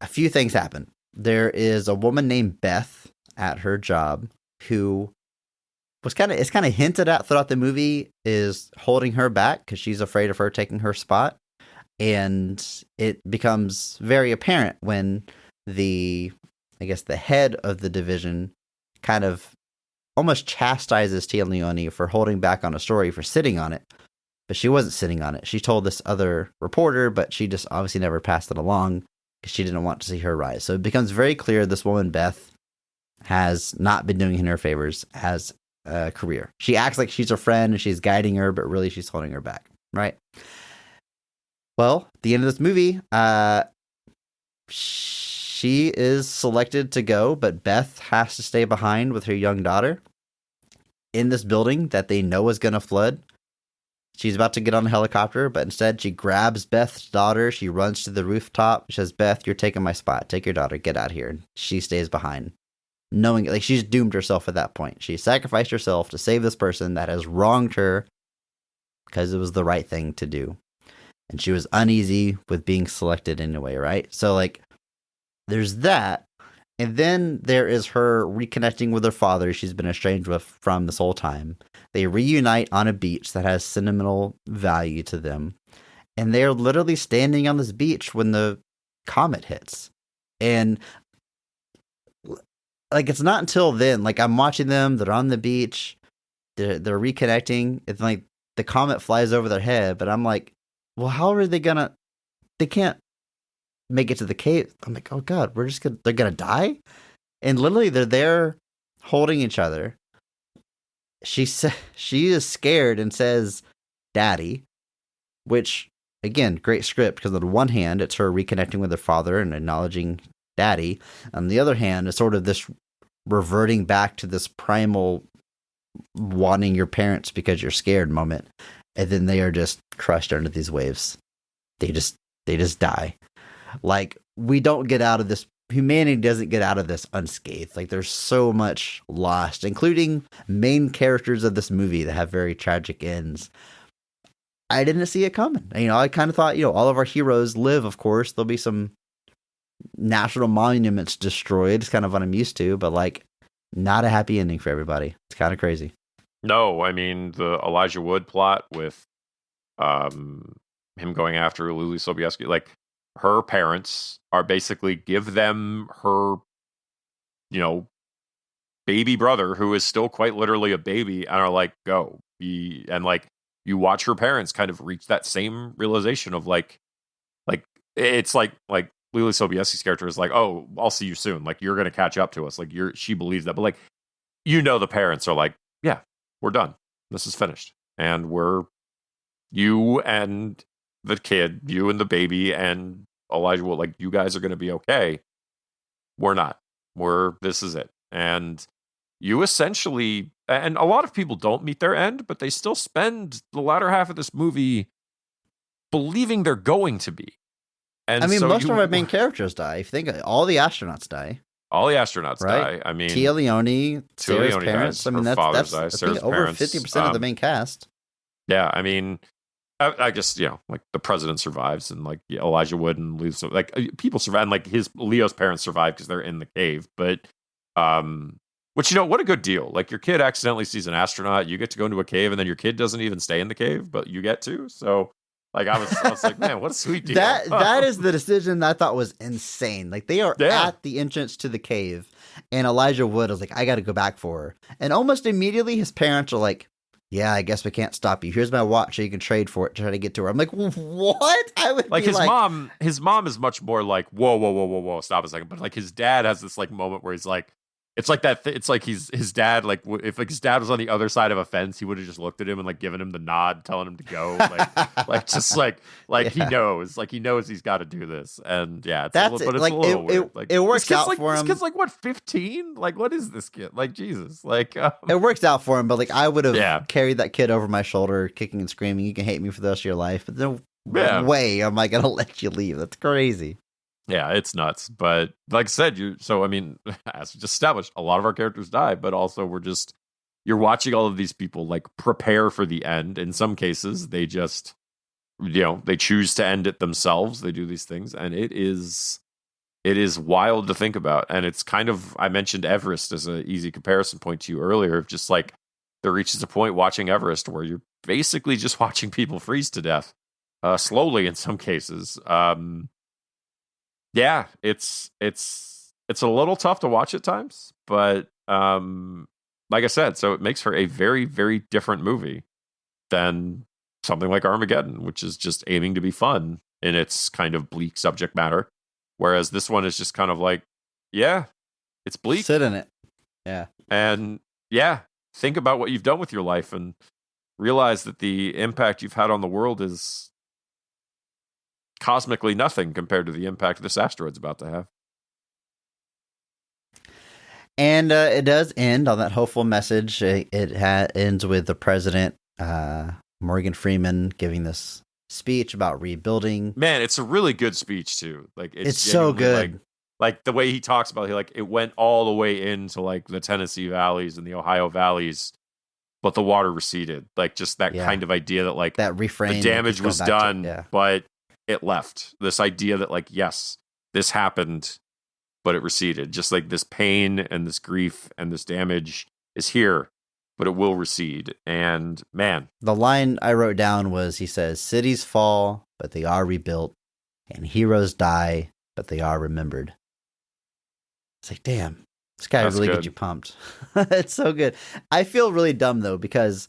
a few things happen. There is a woman named Beth at her job who it's kind of hinted at throughout the movie is holding her back because she's afraid of her taking her spot. And it becomes very apparent when the head of the division kind of almost chastises Téa Leoni for holding back on a story, for sitting on it. But she wasn't sitting on it. She told this other reporter, but she just obviously never passed it along because she didn't want to see her rise. So it becomes very clear this woman, Beth, has not been doing her favors as a career. She acts like she's a friend and she's guiding her, but really she's holding her back, right? Well, at the end of this movie, she is selected to go, but Beth has to stay behind with her young daughter in this building that they know is going to flood. She's about to get on a helicopter, but instead she grabs Beth's daughter. She runs to the rooftop. She says, "Beth, you're taking my spot. Take your daughter. Get out of here." And she stays behind, knowing like she's doomed herself at that point. She sacrificed herself to save this person that has wronged her because it was the right thing to do. And she was uneasy with being selected anyway, right? So like there's that. And then there is her reconnecting with her father she's been estranged with from this whole time. They reunite on a beach that has sentimental value to them. And they're literally standing on this beach when the comet hits. And like, it's not until then, like, I'm watching them, they're on the beach, they're reconnecting. It's like the comet flies over their head, but I'm like, well, how are they can't make it to the cave. I'm like, oh God, they're gonna die? And literally they're there holding each other. She is scared and says, Daddy, which, again, great script, because on the one hand, it's her reconnecting with her father and acknowledging Daddy. On the other hand, it's sort of this reverting back to this primal wanting your parents because you're scared moment. And then they are just crushed under these waves. They just die. Like, we don't get out of this. Humanity doesn't get out of this unscathed. Like, there's so much lost, including main characters of this movie that have very tragic ends. I didn't see it coming. You know, I kind of thought, all of our heroes live, of course. There'll be some national monuments destroyed. It's kind of what I'm used to, but, like, not a happy ending for everybody. It's kind of crazy. No, I mean, the Elijah Wood plot with him going after Lily Sobieski, like, her parents are basically give them her, baby brother, who is still quite literally a baby, and are like, go. And like, you watch her parents kind of reach that same realization of like it's like Lily Sobieski's character is like, oh, I'll see you soon. Like, you're going to catch up to us. Like, she believes that. But like, the parents are like, yeah, we're done. This is finished. And you and the kid, you and the baby and Elijah Wood, like, you guys are going to be okay. We're not. This is it. And you essentially, and a lot of people don't meet their end, but they still spend the latter half of this movie believing they're going to be. And I mean, so most of our main characters die. If you think all the astronauts die. All the astronauts right? die. I mean, Téa Leoni, Sarah's parents. Dies. I mean, Her that's dies. I Sarah's think over parents. 50% of the main cast. Yeah, I mean, I guess, like, the president survives, and like Elijah Wood and Leo, like, people survive, and like Leo's parents survive because they're in the cave. But which, what a good deal. Like, your kid accidentally sees an astronaut, you get to go into a cave, and then your kid doesn't even stay in the cave, but you get to. So like, I was like, man, what a sweet deal. That is the decision that I thought was insane. Like, they are at the entrance to the cave, and Elijah Wood is like, I got to go back for her. And almost immediately his parents are like, yeah, I guess we can't stop you. Here's my watch so you can trade for it to try to get to her. I'm like, what? I would like, be his mom is much more like, whoa, stop a second. But like, his dad has this like moment where he's like, it's like that. It's like his dad, like, if like his dad was on the other side of a fence, he would have just looked at him and like given him the nod, telling him to go. Like just like yeah. He knows he's got to do this. And yeah, it's a little weird. Like, it works out for him. This kid's like, what, 15? Like, what is this kid? Like, Jesus. Like, it works out for him, but like, I would have carried that kid over my shoulder, kicking and screaming. You can hate me for the rest of your life, but no way am I gonna let you leave. That's crazy. Yeah, it's nuts. But like I said, I mean, as we just established, a lot of our characters die, but also you're watching all of these people like prepare for the end. In some cases, they just, they choose to end it themselves. They do these things, and it is wild to think about. And it's kind of, I mentioned Everest as an easy comparison point to you earlier, of just like, there reaches a point watching Everest where you're basically just watching people freeze to death, slowly in some cases. Yeah, it's a little tough to watch at times, but like I said, so it makes for a very, very different movie than something like Armageddon, which is just aiming to be fun in its kind of bleak subject matter. Whereas this one is just kind of like, yeah, it's bleak. Sit in it. Yeah. And yeah, think about what you've done with your life and realize that the impact you've had on the world is cosmically nothing compared to the impact this asteroid's about to have. And it does end on that hopeful message. It ends with the president, Morgan Freeman, giving this speech about rebuilding. Man, it's a really good speech too. Like, it's so good. Like the way he talks about it, it went all the way into like the Tennessee valleys and the Ohio valleys, but the water receded. Like, just that kind of idea that like that refrain, the damage was done, but it left. This idea that like, yes, this happened, but it receded. Just like this pain and this grief and this damage is here, but it will recede. And man, The line I wrote down was, he says, cities fall, but they are rebuilt, and heroes die, but they are remembered. It's like, damn, this guy That's really good. gets you pumped. It's so good. I feel really dumb, though, because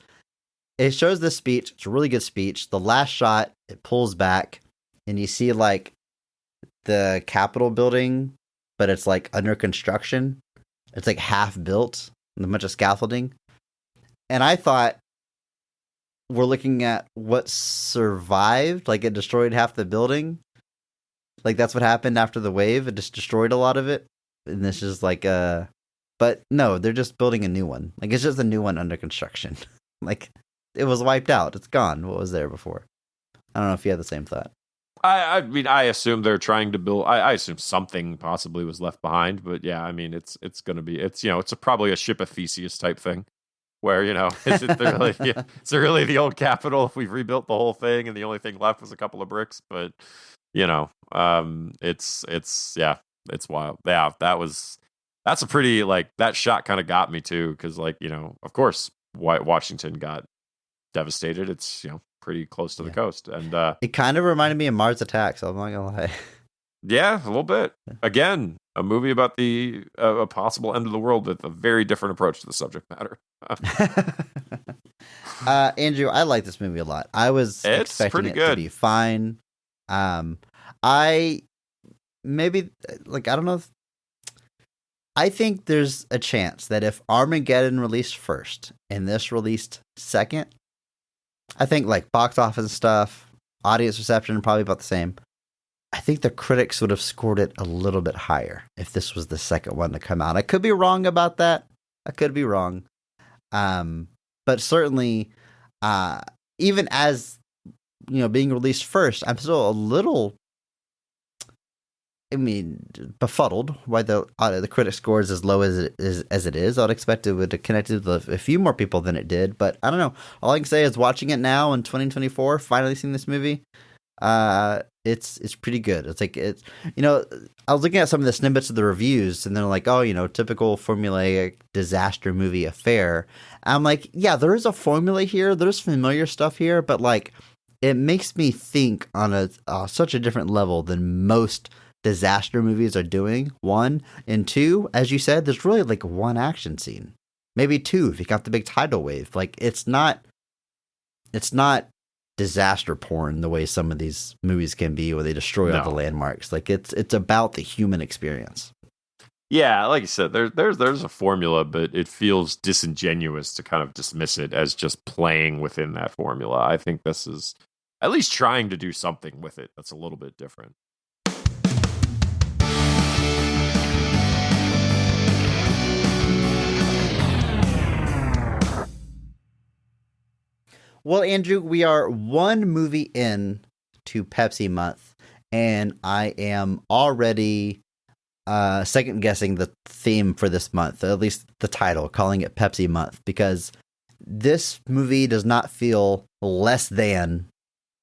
it shows this speech. It's a really good speech. The last shot, it pulls back, and you see, like, the Capitol building, but it's, like, under construction. It's, like, half built, and a bunch of scaffolding. And I thought we're looking at what survived. Like, it destroyed half the building. Like, that's what happened after the wave. It just destroyed a lot of it. And this is like but no, they're just building a new one. Like, it's just a new one under construction. Like, it was wiped out. It's gone. What was there before? I don't know if you had the same thought. I mean, I assume they're trying to build. I assume something possibly was left behind, but yeah, I mean, it's going to be, it's probably a ship of Theseus type thing, where is it really, it's really the old Capitol if we've rebuilt the whole thing and the only thing left was a couple of bricks, but it's wild. Yeah, that's a pretty, like, that shot kind of got me too, because, like, of course, Washington got devastated. It's pretty close to the coast, and It kind of reminded me of Mars Attacks. I'm not gonna lie. yeah, a little bit. Again, a movie about the a possible end of the world with a very different approach to the subject matter. Andrew, I like this movie a lot. I was It's expecting pretty it good. to be fine. I maybe, like, I don't know if, I think there's a chance that if Armageddon released first and this released second, I think, like, box office stuff, audience reception, probably about the same. I think the critics would have scored it a little bit higher if this was the second one to come out. I could be wrong about that. I could be wrong. But certainly, even as, being released first, I'm still a little, befuddled why the critic scores as low as it is. I'd expect it would have connected with a few more people than it did, but I don't know. All I can say is, watching it now in 2024, finally seeing this movie, it's pretty good. It's like, I was looking at some of the snippets of the reviews, and they're like, oh, typical formulaic disaster movie affair. I'm like, yeah, there is a formula here. There's familiar stuff here, but, like, it makes me think on such a different level than most disaster movies are doing. One, and two, as you said, there's really, like, one action scene, maybe two if you got the big tidal wave. Like, it's not disaster porn the way some of these movies can be, where they destroy all the landmarks. Like, it's about the human experience. Yeah, like you said, there's a formula, but it feels disingenuous to kind of dismiss it as just playing within that formula. I think this is at least trying to do something with it that's a little bit different. Well, Andrew, we are one movie in to Pepsi Month, and I am already second guessing the theme for this month, at least the title, calling it Pepsi Month, because this movie does not feel less than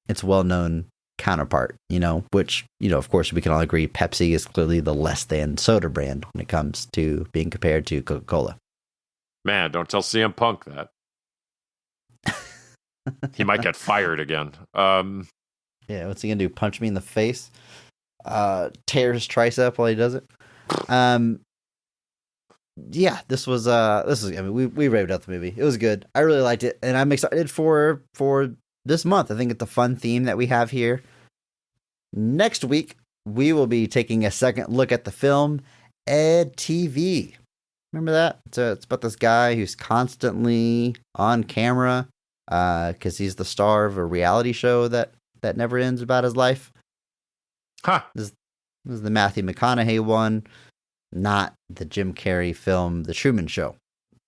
its well-known counterpart, which, of course, we can all agree Pepsi is clearly the less than soda brand when it comes to being compared to Coca-Cola. Man, don't tell CM Punk that. He might get fired again. Yeah, what's he gonna do? Punch me in the face? Tear his tricep while he does it? Yeah, this was. We raved out the movie. It was good. I really liked it, and I'm excited for this month. I think it's a fun theme that we have here. Next week, we will be taking a second look at the film Ed TV. Remember that? It's about this guy who's constantly on camera, because he's the star of a reality show that never ends about his life. Huh. This is the Matthew McConaughey one, not the Jim Carrey film, The Truman Show.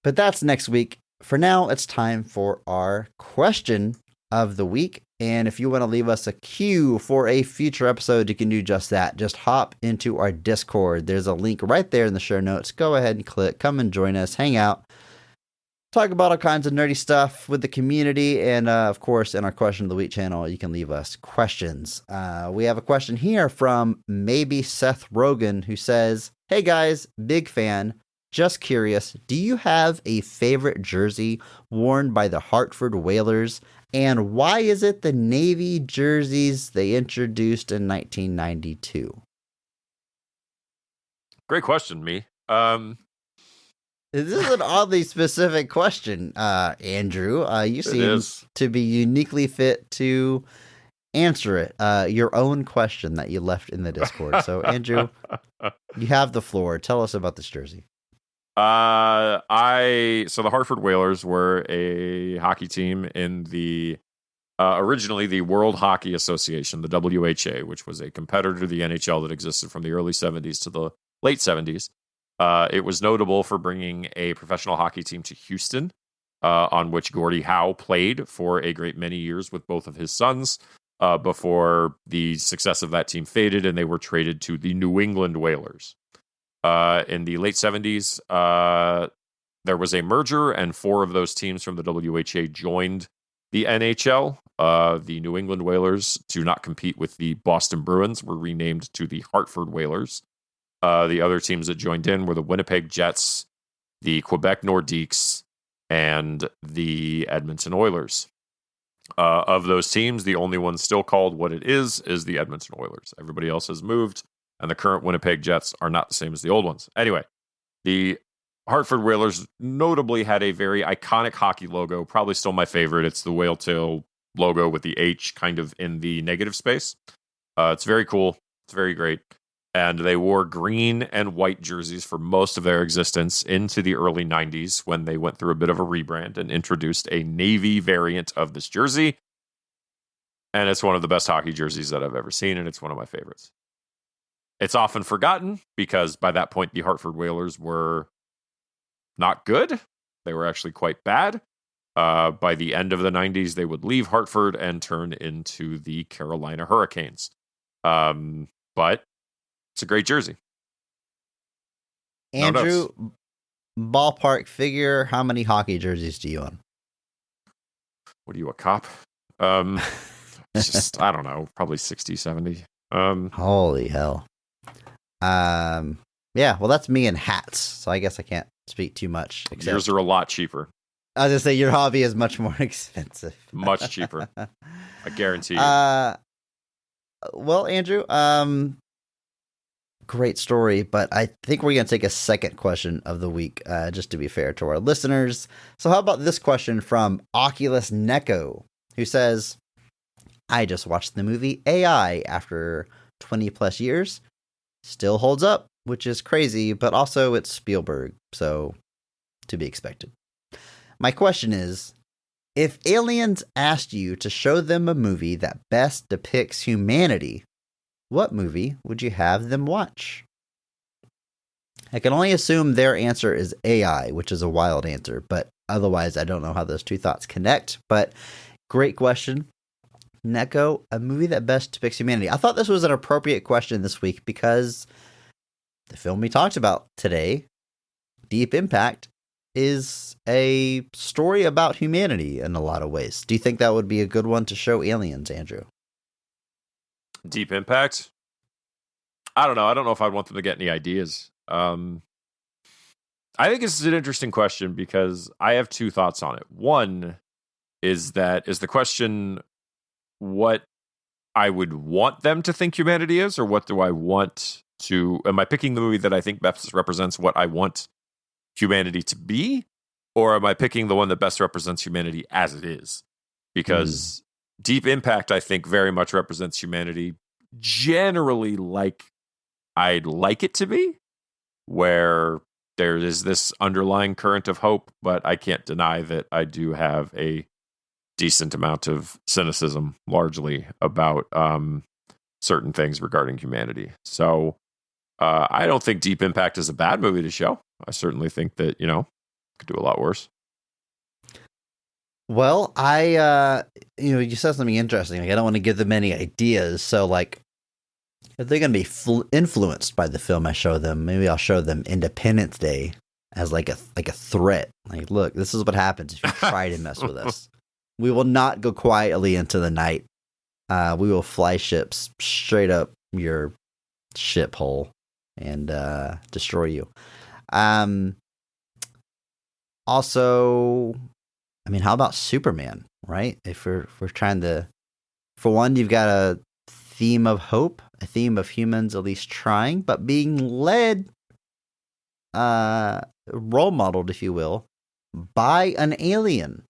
But that's next week. For now, it's time for our question of the week. And if you want to leave us a cue for a future episode, you can do just that. Just hop into our Discord. There's a link right there in the show notes. Go ahead and click. Come and join us. Hang out. Talk about all kinds of nerdy stuff with the community. And, of course, in our Question of the Week channel, you can leave us questions. We have a question here from maybe Seth Rogen, who says, Hey guys, big fan. Just curious, do you have a favorite jersey worn by the Hartford Whalers? And why is it the navy jerseys they introduced in 1992? Great question, me. This is an oddly specific question, Andrew. You seem to be uniquely fit to answer it. Your own question that you left in the Discord. So, Andrew, you have the floor. Tell us about this jersey. So the Hartford Whalers were a hockey team in the originally the World Hockey Association, the WHA, which was a competitor to the NHL that existed from the early 70s to the late 70s. It was notable for bringing a professional hockey team to Houston, on which Gordie Howe played for a great many years with both of his sons, before the success of that team faded and they were traded to the New England Whalers. In the late 70s, there was a merger, and 4 of those teams from the WHA joined the NHL. The New England Whalers, to not compete with the Boston Bruins, were renamed to the Hartford Whalers. The other teams that joined in were the Winnipeg Jets, the Quebec Nordiques, and the Edmonton Oilers. Of those teams, the only one still called what it is the Edmonton Oilers. Everybody else has moved, and the current Winnipeg Jets are not the same as the old ones. Anyway, the Hartford Whalers notably had a very iconic hockey logo, probably still my favorite. It's the whale tail logo with the H kind of in the negative space. It's very cool. It's very great. And they wore green and white jerseys for most of their existence into the early 90s when they went through a bit of a rebrand and introduced a navy variant of this jersey. And it's one of the best hockey jerseys that I've ever seen, and it's one of my favorites. It's often forgotten because by that point, the Hartford Whalers were not good. They were actually quite bad. By the end of the 90s, they would leave Hartford and turn into the Carolina Hurricanes. But it's a great jersey. Andrew, ballpark figure, how many hockey jerseys do you own? What are you, a cop? Just, I don't know, probably 60, 70. Holy hell. Yeah, well, that's me in hats, so I guess I can't speak too much. Yours are a lot cheaper. I was going to say, your hobby is much more expensive. Much cheaper. I guarantee you. Well, Andrew, great story, but I think we're going to take a second question of the week, just to be fair to our listeners. So how about this question from Oculus Neko, who says, I just watched the movie AI after 20 plus years. Still holds up, which is crazy, but also it's Spielberg, so to be expected. My question is, if aliens asked you to show them a movie that best depicts humanity, what movie would you have them watch? I can only assume their answer is AI, which is a wild answer, but otherwise I don't know how those two thoughts connect. But great question. Neko, a movie that best depicts humanity. I thought this was an appropriate question this week because the film we talked about today, Deep Impact, is a story about humanity in a lot of ways. Do you think that would be a good one to show aliens, Andrew? Deep Impact? I don't know. I don't know if I'd want them to get any ideas. I think this is an interesting question because I have two thoughts on it. One is the question what I would want them to think humanity is, or what do I want to... Am I picking the movie that I think best represents what I want humanity to be, or am I picking the one that best represents humanity as it is? Because Deep Impact, I think, very much represents humanity generally like I'd like it to be, where there is this underlying current of hope, but I can't deny that I do have a decent amount of cynicism, largely, about certain things regarding humanity. So I don't think Deep Impact is a bad movie to show. I certainly think that, could do a lot worse. Well, you said something interesting. Like, I don't want to give them any ideas. So, like, if they're going to be influenced by the film I show them, maybe I'll show them Independence Day as like a threat. Like, look, this is what happens if you try to mess with us. We will not go quietly into the night. We will fly ships straight up your ship hole. and destroy you. Also, I mean, how about Superman, right? If we're trying to, for one, you've got a theme of hope, a theme of humans at least trying, but being led, role modeled, if you will, by an alien.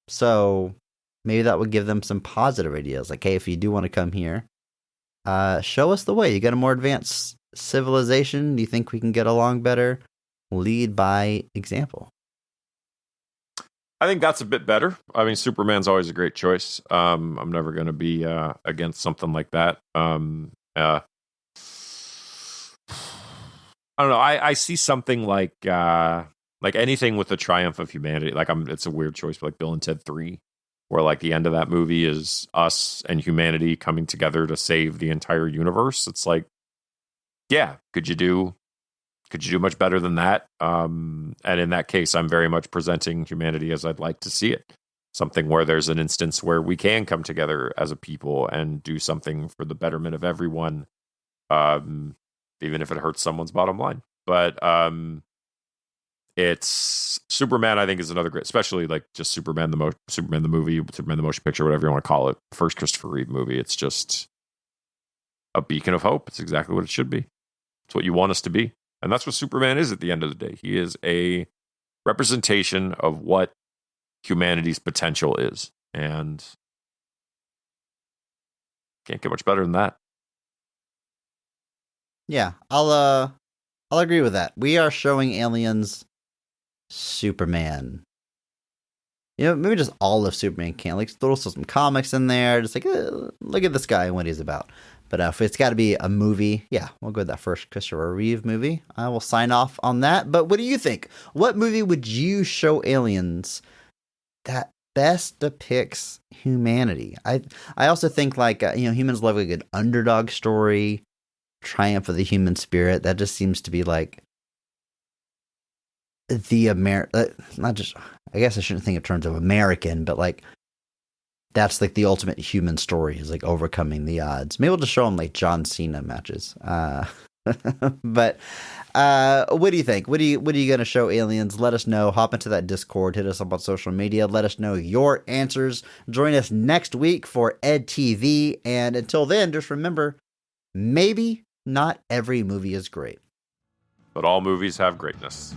So maybe that would give them some positive ideas. Like, hey, if you do want to come here, show us the way. You got a more advanced civilization. Do you think we can get along better? Lead by example. I think that's a bit better. I mean, Superman's always a great choice. I'm never going to be against something like that. I don't know. I see something like anything with the triumph of humanity. Like, it's a weird choice, but like Bill and Ted 3, where like the end of that movie is us and humanity coming together to save the entire universe. It's like, yeah, could you do much better than that? And in that case, I'm very much presenting humanity as I'd like to see it. Something where there's an instance where we can come together as a people and do something for the betterment of everyone, even if it hurts someone's bottom line. But it's Superman, I think, is another great, especially like just Superman the movie, Superman the motion picture, whatever you want to call it. First Christopher Reeve movie. It's just a beacon of hope. It's exactly what it should be. It's what you want us to be. And that's what Superman is at the end of the day. He is a representation of what humanity's potential is. And can't get much better than that. Yeah, I'll agree with that. We are showing aliens Superman. You know, maybe just all of Superman can't. Like, throw some comics in there. Just like, look at this guy and what he's about. But if it's got to be a movie, yeah, we'll go with that first Christopher Reeve movie. I will sign off on that. But what do you think? What movie would you show aliens that best depicts humanity? I also think, like, humans love a good underdog story, triumph of the human spirit. That just seems to be like the not just, I guess I shouldn't think in terms of American, but like, that's like the ultimate human story, is like overcoming the odds. Maybe we'll just show them like John Cena matches. But what do you think? What are you going to show aliens? Let us know. Hop into that Discord. Hit us up on social media. Let us know your answers. Join us next week for Ed TV. And until then, just remember, maybe not every movie is great, but all movies have greatness.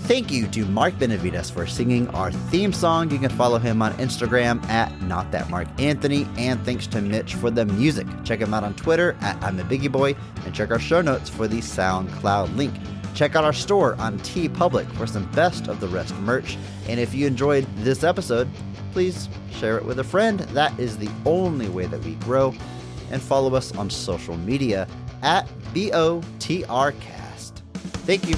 Thank you to Mark Benavides for singing our theme song. You can follow him on Instagram at NotThatMarkAnthony. And thanks to Mitch for the music. Check him out on Twitter at I'm a Biggie Boy. And check our show notes for the SoundCloud link. Check out our store on TeePublic for some Best of the Rest merch. And if you enjoyed this episode, please share it with a friend. That is the only way that we grow. And follow us on social media at BOTRcast. Thank you.